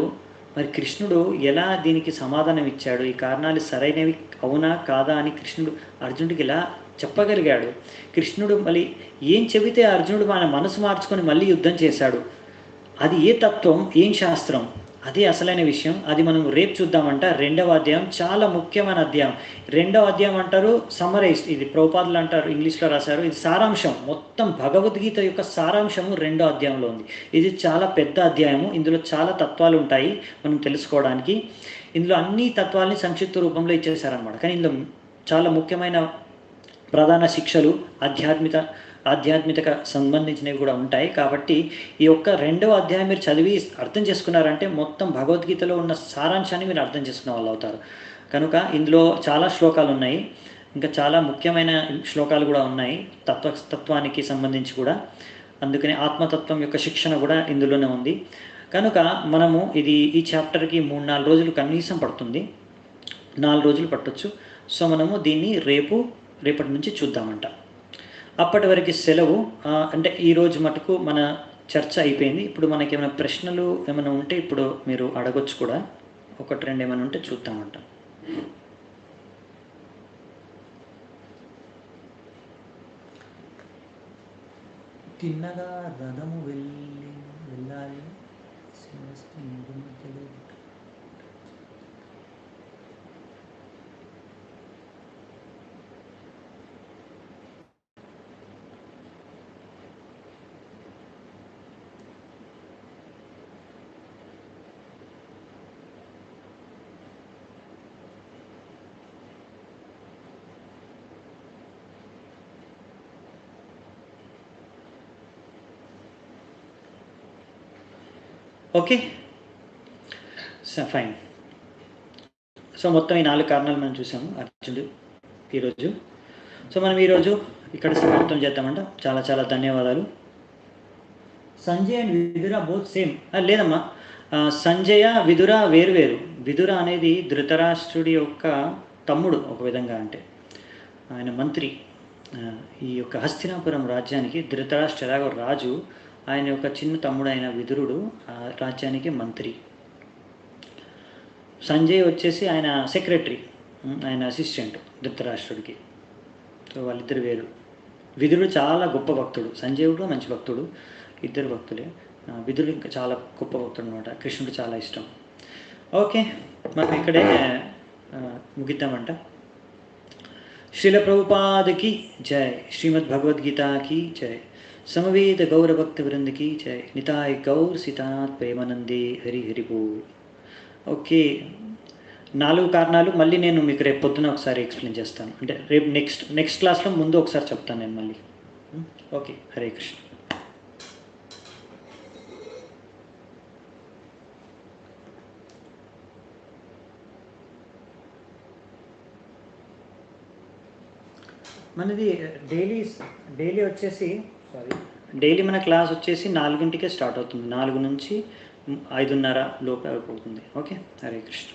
Speaker 1: మరి కృష్ణుడు ఎలా దీనికి సమాధానం ఇచ్చాడు? ఈ కారణాలు సరైనవి అవునా కాదా అని కృష్ణుడు అర్జునుడికి ఎలా చెప్పగలిగాడు? కృష్ణుడు మళ్ళీ ఏం చెబితే అర్జునుడు మన మనసు మార్చుకొని మళ్ళీ యుద్ధం చేశాడు? అది ఏ తత్వం, ఏం శాస్త్రం? అదే అసలైన విషయం. అది మనం రేపు చూద్దామంట. 2వ అధ్యాయం చాలా ముఖ్యమైన అధ్యాయం. 2వ అధ్యాయం అంటారు సమ్మరైజ్, ఇది ప్రభుపాదులు అంటారు, ఇంగ్లీష్లో రాశారు. ఇది సారాంశం, మొత్తం భగవద్గీత యొక్క సారాంశము 2వ అధ్యాయంలో ఉంది. ఇది చాలా పెద్ద అధ్యాయము. ఇందులో చాలా తత్వాలు ఉంటాయి మనం తెలుసుకోవడానికి. ఇందులో అన్ని తత్వాలని సంక్షిప్త రూపంలో ఇచ్చేసారనమాట. కానీ ఇందులో చాలా ముఖ్యమైన ప్రధాన శిక్షలు ఆధ్యాత్మిక సంబంధించినవి కూడా ఉంటాయి. కాబట్టి ఈ యొక్క 2వ అధ్యాయం మీరు చదివి అర్థం చేసుకున్నారంటే మొత్తం భగవద్గీతలో ఉన్న సారాంశాన్ని మీరు అర్థం చేసుకున్న వాళ్ళు అవుతారు. కనుక ఇందులో చాలా శ్లోకాలు ఉన్నాయి, ఇంకా చాలా ముఖ్యమైన శ్లోకాలు కూడా ఉన్నాయి తత్వానికి సంబంధించి కూడా. అందుకని ఆత్మతత్వం యొక్క శిక్షణ కూడా ఇందులోనే ఉంది. కనుక మనము ఈ చాప్టర్కి 3-4 రోజులు కనీసం పడుతుంది, 4 రోజులు పట్టొచ్చు. సో మనము దీన్ని రేపటి నుంచి చూద్దామంట. అప్పటి వరకు సెలవు. అంటే ఈరోజు మటుకు మన చర్చ అయిపోయింది. ఇప్పుడు మనకి ఏమైనా ప్రశ్నలు ఏమైనా ఉంటే ఇప్పుడు మీరు అడగొచ్చు కూడా. 1-2 ఏమైనా ఉంటే చూద్దామంట. తిన్నగా రథము వెళ్ళాలి. Okay, fine. సో మొత్తం ఈ 4 కారణాలు మనం చూసాము అర్జునుడు ఈరోజు. సో మనం ఈరోజు ఇక్కడ సమాప్తం చేద్దామంట. చాలా చాలా ధన్యవాదాలు. Sanjay and Vidura both same లేదమ్మా. సంజయ విదుర వేరు వేరు. విదుర అనేది ధృతరాష్ట్రుడి యొక్క తమ్ముడు ఒక విధంగా, అంటే ఆయన మంత్రి. ఈ యొక్క హస్తినాపురం రాజ్యానికి ధృతరాష్ట్ర ఎలాగో రాజు, ఆయన యొక్క చిన్న తమ్ముడు అయిన విదురుడు ఆ రాజ్యానికి మంత్రి. సంజయ్ వచ్చేసి ఆయన సెక్రటరీ, ఆయన అసిస్టెంట్ ధృతరాష్ట్రుడికి. సో వాళ్ళిద్దరు వేరు. విదురుడు చాలా గొప్ప భక్తుడు, సంజయుడు మంచి భక్తుడు, ఇద్దరు భక్తులే. విదురుడు ఇంకా చాలా గొప్ప భక్తుడు అనమాట, కృష్ణుడు చాలా ఇష్టం. ఓకే, మనం ఇక్కడే ముగిద్దామంట. శ్రీల ప్రభుపాదకి జై, శ్రీమద్ భగవద్గీతకి జై, సమవేత గౌరభక్త వృందకి జై, నితాయ్ గౌర్ సీతాత్ ప్రేమానందే హరి హరి బోల్. ఓకే, 4 కారణాలు మళ్ళీ నేను మీకు రేపు పొద్దున ఒకసారి ఎక్స్ప్లెయిన్ చేస్తాను, అంటే రేపు నెక్స్ట్ క్లాస్లో ముందు ఒకసారి చెప్తాను నేను మళ్ళీ. ఓకే, హరే కృష్ణ. మనది డైలీ వచ్చేసి డైలీ మన క్లాస్ వచ్చేసి 4 గంటలకే స్టార్ట్ అవుతుంది. 4 నుంచి 5:30 లోపు అయిపోతుంది. ఓకే, హరే కృష్ణ.